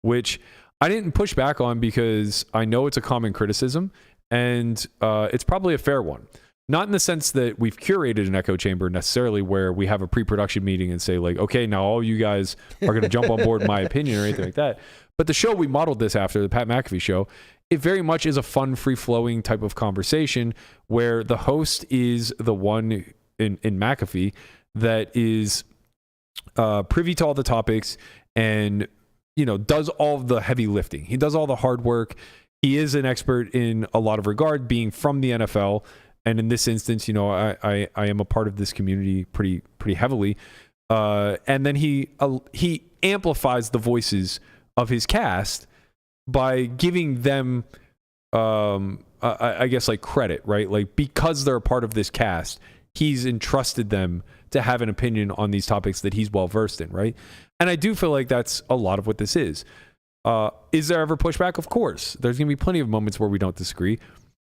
which I didn't push back on because I know it's a common criticism, and it's probably a fair one. Not in the sense that we've curated an echo chamber necessarily where we have a pre-production meeting and say like, okay, now all you guys are going to jump on board my opinion or anything like that. But the show we modeled this after, the Pat McAfee show, it very much is a fun, free-flowing type of conversation where the host is the one in McAfee that is privy to all the topics and, does all the heavy lifting. He does all the hard work. He is an expert in a lot of regard, being from the NFL. And in this instance, I am a part of this community pretty heavily. And then he amplifies the voices of his cast by giving them, I guess, like credit, right? Like because they're a part of this cast, he's entrusted them to have an opinion on these topics that he's well versed in, right? And I do feel like that's a lot of what this is. Is there ever pushback? Of course. There's going to be plenty of moments where we don't disagree.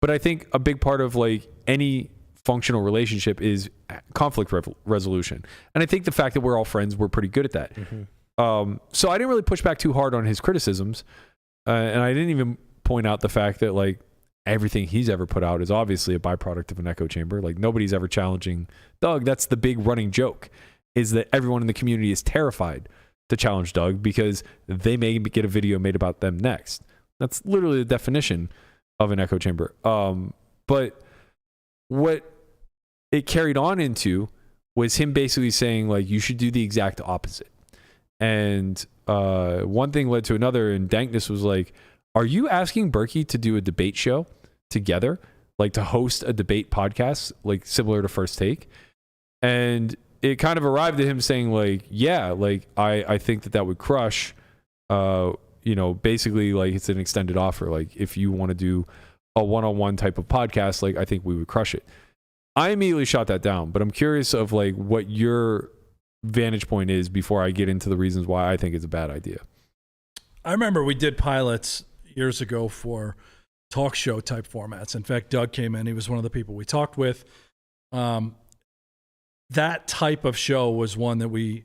But I think a big part of like any functional relationship is conflict resolution. And I think the fact that we're all friends, we're pretty good at that. So I didn't really push back too hard on his criticisms. And I didn't even point out the fact that like everything he's ever put out is obviously a byproduct of an echo chamber. Like nobody's ever challenging Doug. That's the big running joke, is that everyone in the community is terrified to challenge Doug because they may get a video made about them next. That's literally the definition of an echo chamber. But what it carried on into was him basically saying like, you should do the exact opposite. And one thing led to another, and Dankness was like, are you asking Berkey to do a debate show together? Like to host a debate podcast, like similar to First Take? And it kind of arrived at him saying like, yeah, like I think that would crush, basically like it's an extended offer. Like if you want to do a one-on-one type of podcast, like I think we would crush it. I immediately shot that down, but I'm curious of like what your vantage point is before I get into the reasons why I think it's a bad idea. I remember we did pilots years ago for talk show type formats. In fact, Doug came in. He was one of the people we talked with. That type of show was one that we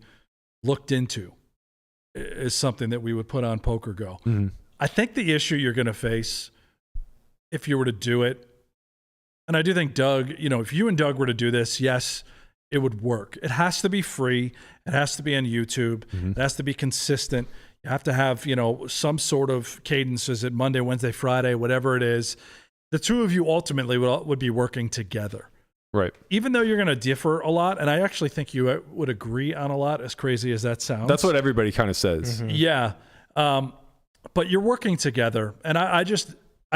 looked into as something that we would put on Poker Go. Mm-hmm. I think the issue you're going to face if you were to do it, and I do think Doug, if you and Doug were to do this, yes, it would work. It has to be free. It has to be on YouTube. Mm-hmm. It has to be consistent. You have to have, some sort of cadence. Is it Monday, Wednesday, Friday, whatever it is? The two of you ultimately would be working together. Right. Even though you're going to differ a lot, and I actually think you would agree on a lot, as crazy as that sounds. That's what everybody kind of says. Mm-hmm. Yeah. but you're working together, and I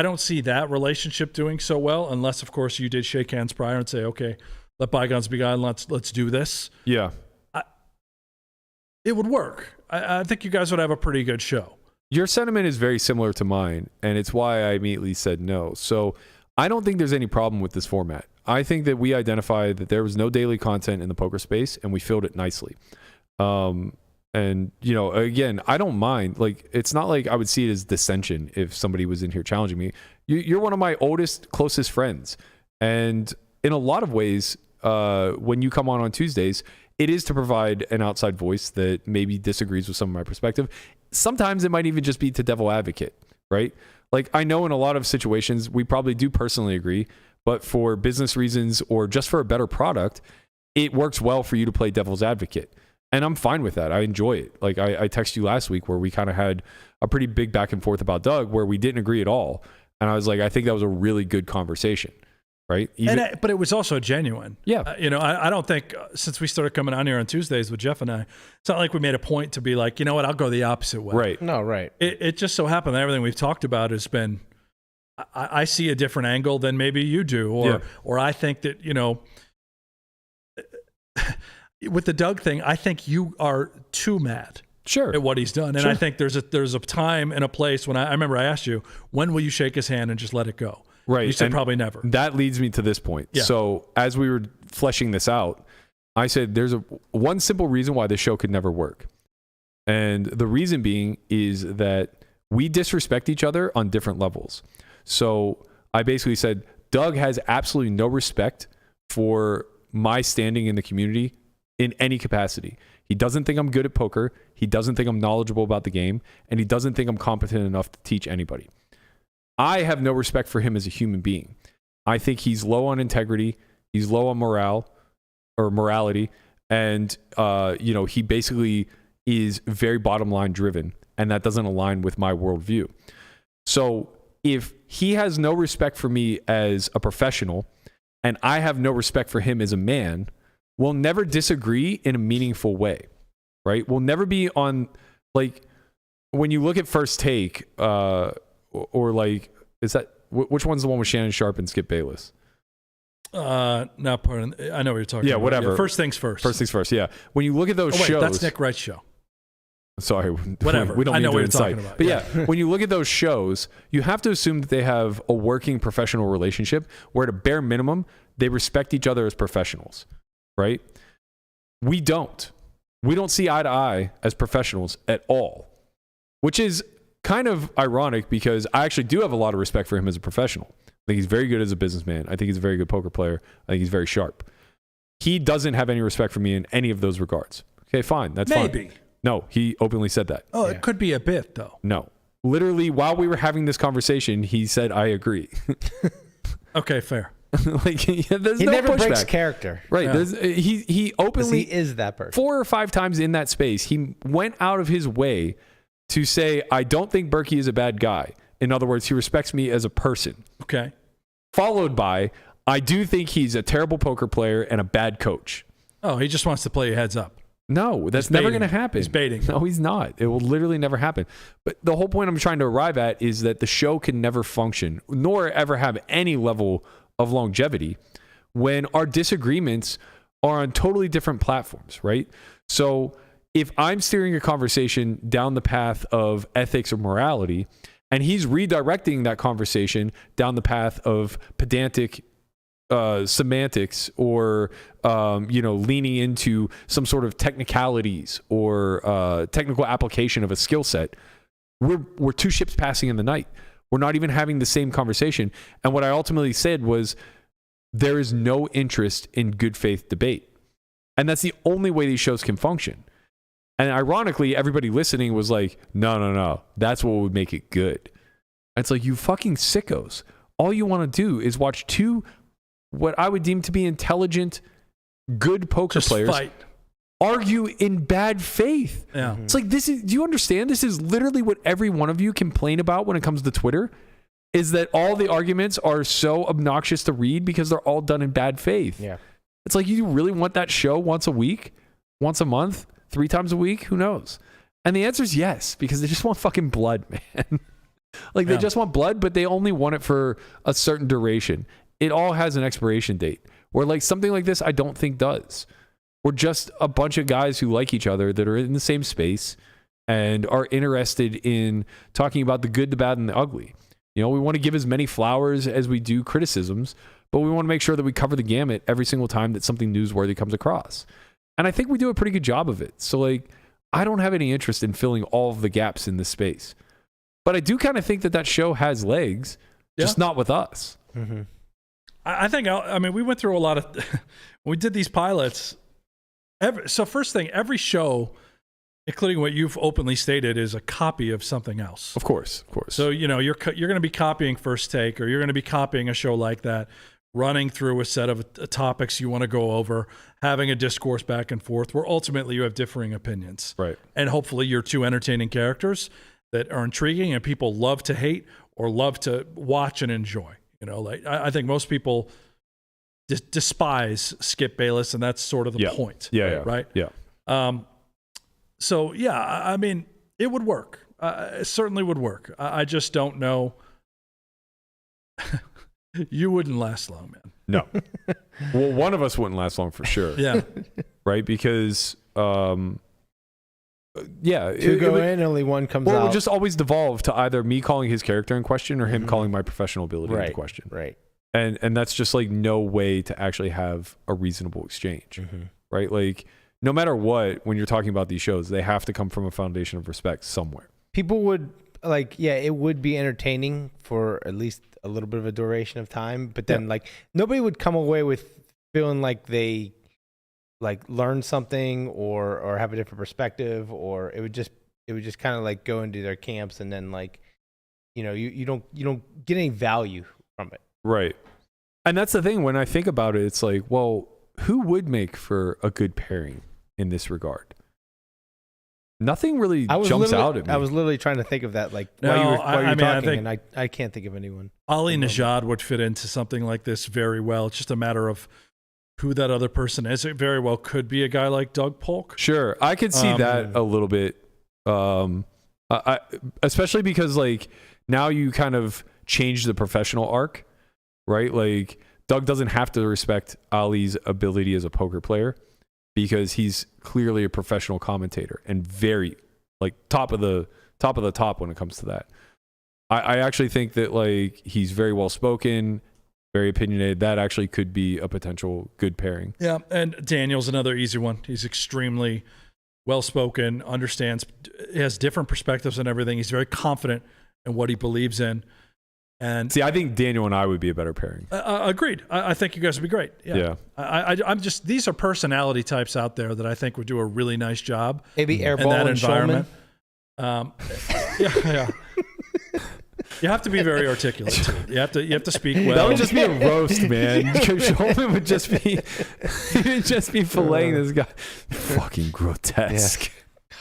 don't see that relationship doing so well unless, of course, you did shake hands prior and say, okay, let bygones be bygones, let's do this. Yeah. It would work. I think you guys would have a pretty good show. Your sentiment is very similar to mine, and it's why I immediately said no. So I don't think there's any problem with this format. I think that we identified that there was no daily content in the poker space, and we filled it nicely. And, you know, again, I don't mind. Like, it's not like I would see it as dissension if somebody was in here challenging me. You're one of my oldest, closest friends. And in a lot of ways, when you come on Tuesdays, it is to provide an outside voice that maybe disagrees with some of my perspective. Sometimes it might even just be to devil advocate, right? Like, I know in a lot of situations, we probably do personally agree, but for business reasons or just for a better product, it works well for you to play devil's advocate. And I'm fine with that. I enjoy it. Like, I texted you last week where we kind of had a pretty big back and forth about Doug where we didn't agree at all. And I was like, I think that was a really good conversation, right? But it was also genuine. Yeah. You know, I don't think since we started coming on here on Tuesdays with Jeff and I, it's not like we made a point to be like, you know what, I'll go the opposite way. Right. No, right. It just so happened that everything we've talked about has been, I see a different angle than maybe you do. Or I think that, you know, with the Doug thing, I think you are too mad at what he's done. And I think there's a time and a place when I remember I asked you, when will you shake his hand and just let it go? Right. You said and probably never. That leads me to this point. Yeah. So as we were fleshing this out, I said there's one simple reason why this show could never work. And the reason being is that we disrespect each other on different levels. So I basically said, Doug has absolutely no respect for my standing in the community in any capacity. He doesn't think I'm good at poker. He doesn't think I'm knowledgeable about the game. And he doesn't think I'm competent enough to teach anybody. I have no respect for him as a human being. I think he's low on integrity. He's low on morality. And, you know, he basically is very bottom line driven. And that doesn't align with my worldview. So if he has no respect for me as a professional and I have no respect for him as a man, we'll never disagree in a meaningful way, right? We'll never be on, like, when you look at First Take, or like, is that, which one's the one with Shannon Sharp and Skip Bayless? Not part of, I know what you're talking about. Yeah, whatever. Yeah, first things first. First things first, yeah. When you look at those shows. That's Nick Wright's show. Sorry. Whatever. We don't I need know to what you're incite. talking about. But yeah, when you look at those shows, you have to assume that they have a working professional relationship where at a bare minimum, they respect each other as professionals, right? We don't. We don't see eye to eye as professionals at all, which is kind of ironic because I actually do have a lot of respect for him as a professional. I think he's very good as a businessman. I think he's a very good poker player. I think he's very sharp. He doesn't have any respect for me in any of those regards. Okay, fine. That's fine. Maybe. No, he openly said that. Oh, it could be a bit, though. No. Literally, while we were having this conversation, he said, I agree. Okay, fair. Like, there's He no never pushback. breaks character. Right. Yeah. He openly, He is that person. 4 or 5 times in that space, he went out of his way to say, I don't think Berkey is a bad guy. In other words, he respects me as a person. Okay. Followed by, I do think he's a terrible poker player and a bad coach. Oh, he just wants to play you heads up. No, that's He's never baiting. going to happen. He's baiting. No, he's not. It will literally never happen. But the whole point I'm trying to arrive at is that the show can never function, nor ever have any level of longevity when our disagreements are on totally different platforms, right? So if I'm steering a conversation down the path of ethics or morality, and he's redirecting that conversation down the path of pedantic semantics or leaning into some sort of technicalities or technical application of a skill set, we're 2 ships passing in the night. We're not even having the same conversation. And what I ultimately said was there is no interest in good faith debate. And that's the only way these shows can function. And ironically, everybody listening was like, no, that's what would make it good. And it's like, you fucking sickos. All you want to do is watch 2 what I would deem to be intelligent, good poker Just players fight. argue in bad faith. Yeah. It's like, do you understand? This is literally what every one of you complain about when it comes to Twitter, is that all the arguments are so obnoxious to read because they're all done in bad faith. Yeah. It's like, you really want that show once a week, once a month, 3 times a week? Who knows? And the answer is yes, because they just want fucking blood, man. Like they just want blood, but they only want it for a certain duration. It all has an expiration date. Where like something like this, I don't think does. We're just a bunch of guys who like each other that are in the same space and are interested in talking about the good, the bad, and the ugly. You know, we want to give as many flowers as we do criticisms, but we want to make sure that we cover the gamut every single time that something newsworthy comes across. And I think we do a pretty good job of it. So like, I don't have any interest in filling all of the gaps in this space. But I do kind of think that show has legs, just not with us. Mm-hmm. I think, I mean, we went through a lot of, when we did these pilots. So first thing, every show, including what you've openly stated, is a copy of something else. Of course. So, you know, you're going to be copying First Take, or you're going to be copying a show like that, running through a set of topics you want to go over, having a discourse back and forth, where ultimately you have differing opinions. Right. And hopefully you're two entertaining characters that are intriguing and people love to hate or love to watch and enjoy. You know, like I think most people despise Skip Bayless, and that's sort of the point. Yeah. Right? Yeah. So, yeah, I mean, it would work. It certainly would work. I just don't know. You wouldn't last long, man. No. Well, one of us wouldn't last long for sure. Yeah. Right? Because, two go in, only one comes out. Well, it would just always devolve to either me calling his character in question or him calling my professional ability into question. Right. And that's just like no way to actually have a reasonable exchange. Mm-hmm. Right? Like, no matter what, when you're talking about these shows, they have to come from a foundation of respect somewhere. People would it would be entertaining for at least a little bit of a duration of time, but then like nobody would come away with feeling like they like learn something or have a different perspective, or it would just kind of like go into their camps, and then like, you know, you don't get any value from it. Right. And that's the thing, when I think about it, it's like, well, who would make for a good pairing in this regard? Nothing really jumps out at me. I was literally trying to think of that, like No, while you were talking, I think and I can't think of anyone. Ali Najad would fit into something like this very well. It's just a matter of who that other person is. It very well could be a guy like Doug Polk. Sure, I could see that a little bit, especially because like now you kind of change the professional arc, right? Like Doug doesn't have to respect Ali's ability as a poker player because he's clearly a professional commentator and very like top of the top when it comes to that. I actually think that like he's very well spoken, very opinionated. That actually could be a potential good pairing. Yeah, and Daniel's another easy one. He's extremely well-spoken, understands, has different perspectives and everything. He's very confident in what he believes in. And see, I think Daniel and I would be a better pairing. Agreed. I think you guys would be great. Yeah. I'm just, these are personality types out there that I think would do a really nice job. Maybe Airball in that and environment. Yeah. You have to be very articulate too. You have to speak well. That would just be a roast, man. Shulman would just be filleting this guy. Fucking grotesque.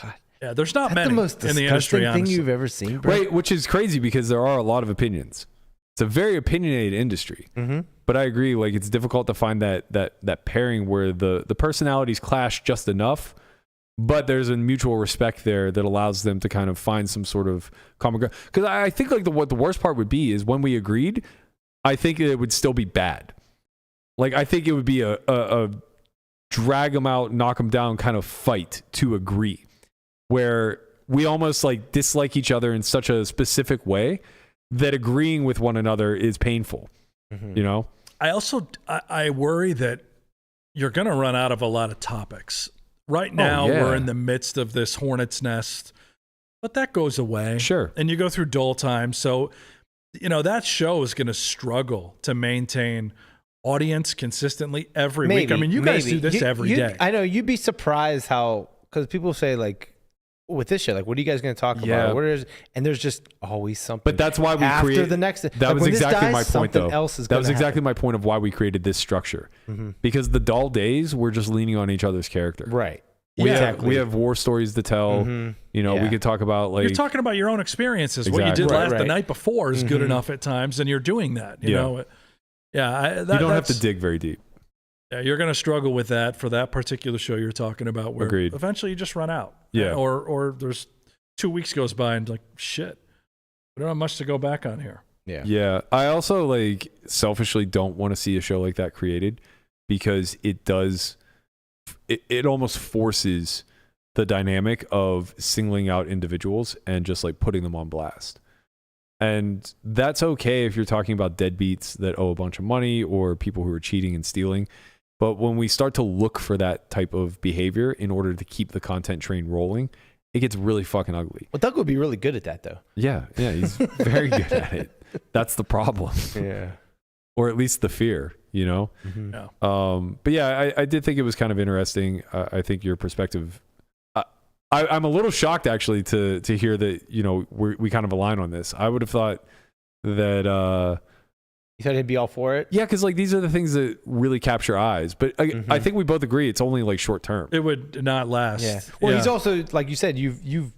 God. Yeah, there's not many the most in the industry, thing honestly. you've ever seen, bro. Right, which is crazy because there are a lot of opinions. It's a very opinionated industry. Mm-hmm. But I agree, like it's difficult to find that pairing where the personalities clash just enough, but there's a mutual respect there that allows them to kind of find some sort of common ground. Because I think like what the worst part would be is when we agreed, I think it would still be bad. Like I think it would be a drag them out, knock them down kind of fight to agree, where we almost like dislike each other in such a specific way that agreeing with one another is painful. Mm-hmm. You know? I worry that you're going to run out of a lot of topics. Right now, we're in the midst of this hornet's nest, but that goes away. Sure. And you go through dull times. So, you know, that show is going to struggle to maintain audience consistently every week. I mean, you guys do this every day. I know. You'd be surprised how, because people say like, with this shit, like, what are you guys going to talk about? And there's just always something. But that's why we after the next. That like was exactly my point, though. That was exactly my point of why we created this structure. Mm-hmm. Because the dull days, we're just leaning on each other's character. Right. We have war stories to tell. Mm-hmm. You know, we could talk about like you're talking about your own experiences. Exactly. What you did Right. the night before is good enough at times, and you're doing that. You know, you don't have to dig very deep. Yeah, you're going to struggle with that for that particular show you're talking about, where Agreed. eventually you just run out. Yeah. Or there's 2 weeks goes by and like, shit, we don't have much to go back on here. Yeah. Yeah. I also like selfishly don't want to see a show like that created because it almost forces the dynamic of singling out individuals and just like putting them on blast. And that's okay if you're talking about deadbeats that owe a bunch of money or people who are cheating and stealing. But when we start to look for that type of behavior in order to keep the content train rolling, it gets really fucking ugly. Well, Doug would be really good at that, though. Yeah, he's very good at it. That's the problem. Yeah. Or at least the fear, you know? Mm-hmm. Yeah. But yeah, I did think it was kind of interesting. I think your perspective... I'm a little shocked, actually, to hear that, you know, we kind of align on this. I would have thought that... You thought he'd be all for it? Yeah, because like these are the things that really capture eyes. But I think we both agree it's only like short term. It would not last. Yeah. Well, he's also, like you said, you've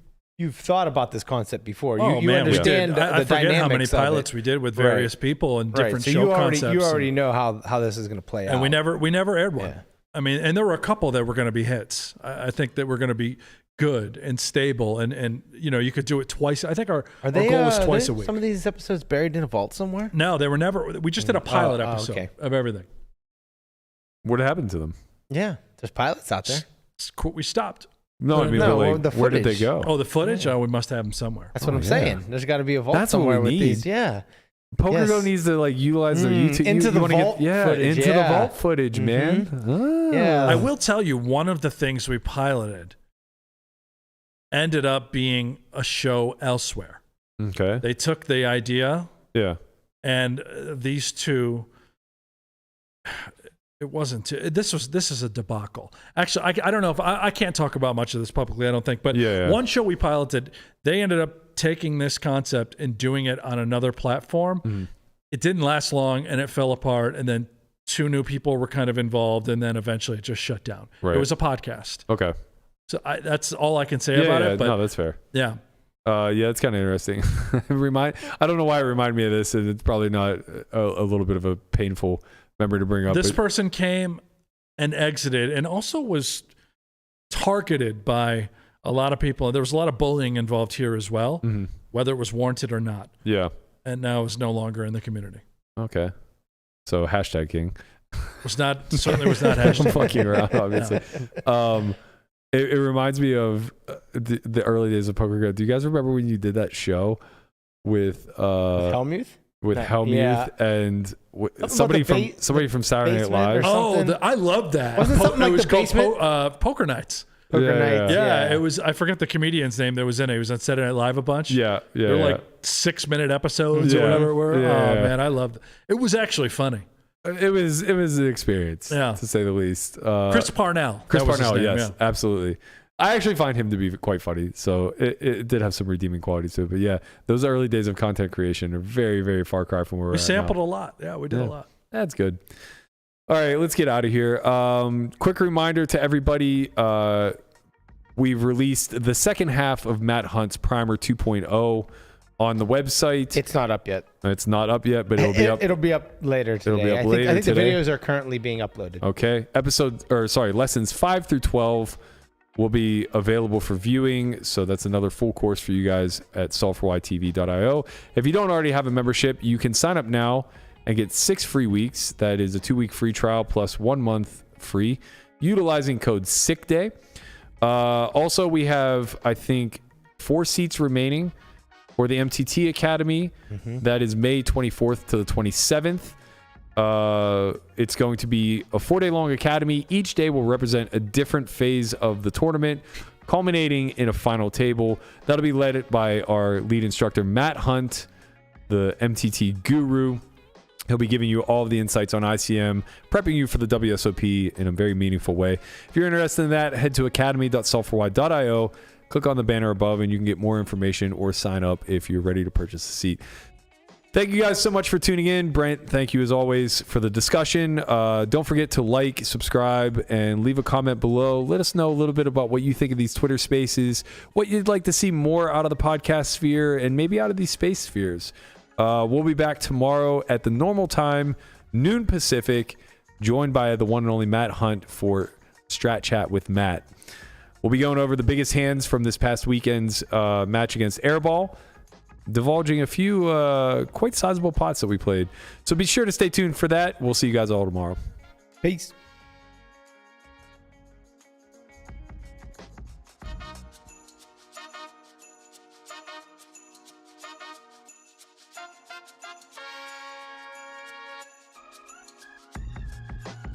thought about this concept before. Oh, you man, understand the I forget how many dynamics of pilots it. we did with various people and different So show you concepts. You already know how this is going to play out. And we never aired one. Yeah. I mean, and there were a couple that were going to be hits. I think that were going to be good and stable, and you know, you could do it twice. I think our goal was twice a week. Some of these episodes buried in a vault somewhere? No, they were never. We just did a pilot episode okay. of everything. What happened to them? Yeah, there's pilots out there. We stopped. No, I mean, No, but, like, the where did they footage. go? Oh, the footage? Oh, we must have them somewhere. That's what I'm saying. There's got to be a vault That's what somewhere we with need. these. Yeah. PokerGo needs to like utilize their YouTube into the wanna vault footage, into the yeah. vault footage, man. Ah. Yeah. I will tell you, one of the things we piloted ended up being a show elsewhere. Okay. They took the idea, Yeah. and these two. It wasn't. This is a debacle. Actually, I don't know if I can't talk about much of this publicly. I don't think. But one show we piloted, they ended up taking this concept and doing it on another platform. Mm-hmm. It didn't last long, and it fell apart. And then 2 new people were kind of involved, and then eventually it just shut down. Right. It was a podcast. Okay. So that's all I can say about it. But no, that's fair. yeah. Yeah, it's kind of interesting. I don't know why it reminded me of this, and it's probably not a little bit of a painful memory to bring up. This person came and exited, and also was targeted by a lot of people. There was a lot of bullying involved here as well, whether it was warranted or not. Yeah. And now is no longer in the community. Okay. So hashtag king. Certainly was not I'm hashtag. fucking around, obviously. It reminds me of the early days of PokerGo. Do you guys remember when you did that show with Helmuth? with Helmuth Yeah. and Something somebody from Saturday Night basement or Live? something? I love that. Wasn't it something it like was the called basement? Poker Nights. Poker Nights. Yeah, it was. I forget the comedian's name that was in it. He was on Saturday Night Live a bunch. Yeah, yeah. They were yeah. like 6-minute episodes or Yeah. whatever it were. Yeah. Oh man, I loved it. It was actually funny. It was an experience, Yeah. to say the least. Chris Parnell. Chris that was his Parnell, name, yes, yeah. absolutely. I actually find him to be quite funny, so it did have some redeeming qualities to it. But yeah, those early days of content creation are very, very far cry from where we're We at sampled now. a lot. Yeah, we did a lot. That's good. All right, let's get out of here. Quick reminder to everybody, we've released the second half of Matt Hunt's Primer 2.0 on the website. It's not up yet. It's not up yet, but it'll be up. It'll be up later today. It'll be up I later think today. the videos are currently being uploaded. Okay. Lessons 5 through 12 will be available for viewing. So that's another full course for you guys at solveforytv.io. If you don't already have a membership, you can sign up now and get 6 free weeks. That is a 2-week free trial plus 1 month free, utilizing code SICKDAY. Also, we have, I think, 4 seats remaining for the MTT Academy. That is May 24th to the 27th. It's going to be a 4-day long academy. Each day will represent a different phase of the tournament, culminating in a final table. That'll be led by our lead instructor, Matt Hunt, the MTT guru. He'll be giving you all of the insights on ICM, prepping you for the WSOP in a very meaningful way. If you're interested in that, head to academy.solvefory.io, click on the banner above, and you can get more information or sign up if you're ready to purchase a seat. Thank you guys so much for tuning in. Brent, thank you as always for the discussion. Don't forget to like, subscribe, and leave a comment below. Let us know a little bit about what you think of these Twitter spaces, what you'd like to see more out of the podcast sphere, and maybe out of these space spheres. We'll be back tomorrow at the normal time, noon Pacific, joined by the one and only Matt Hunt for Strat Chat with Matt. We'll be going over the biggest hands from this past weekend's match against Airball, divulging a few quite sizable pots that we played. So be sure to stay tuned for that. We'll see you guys all tomorrow. Peace.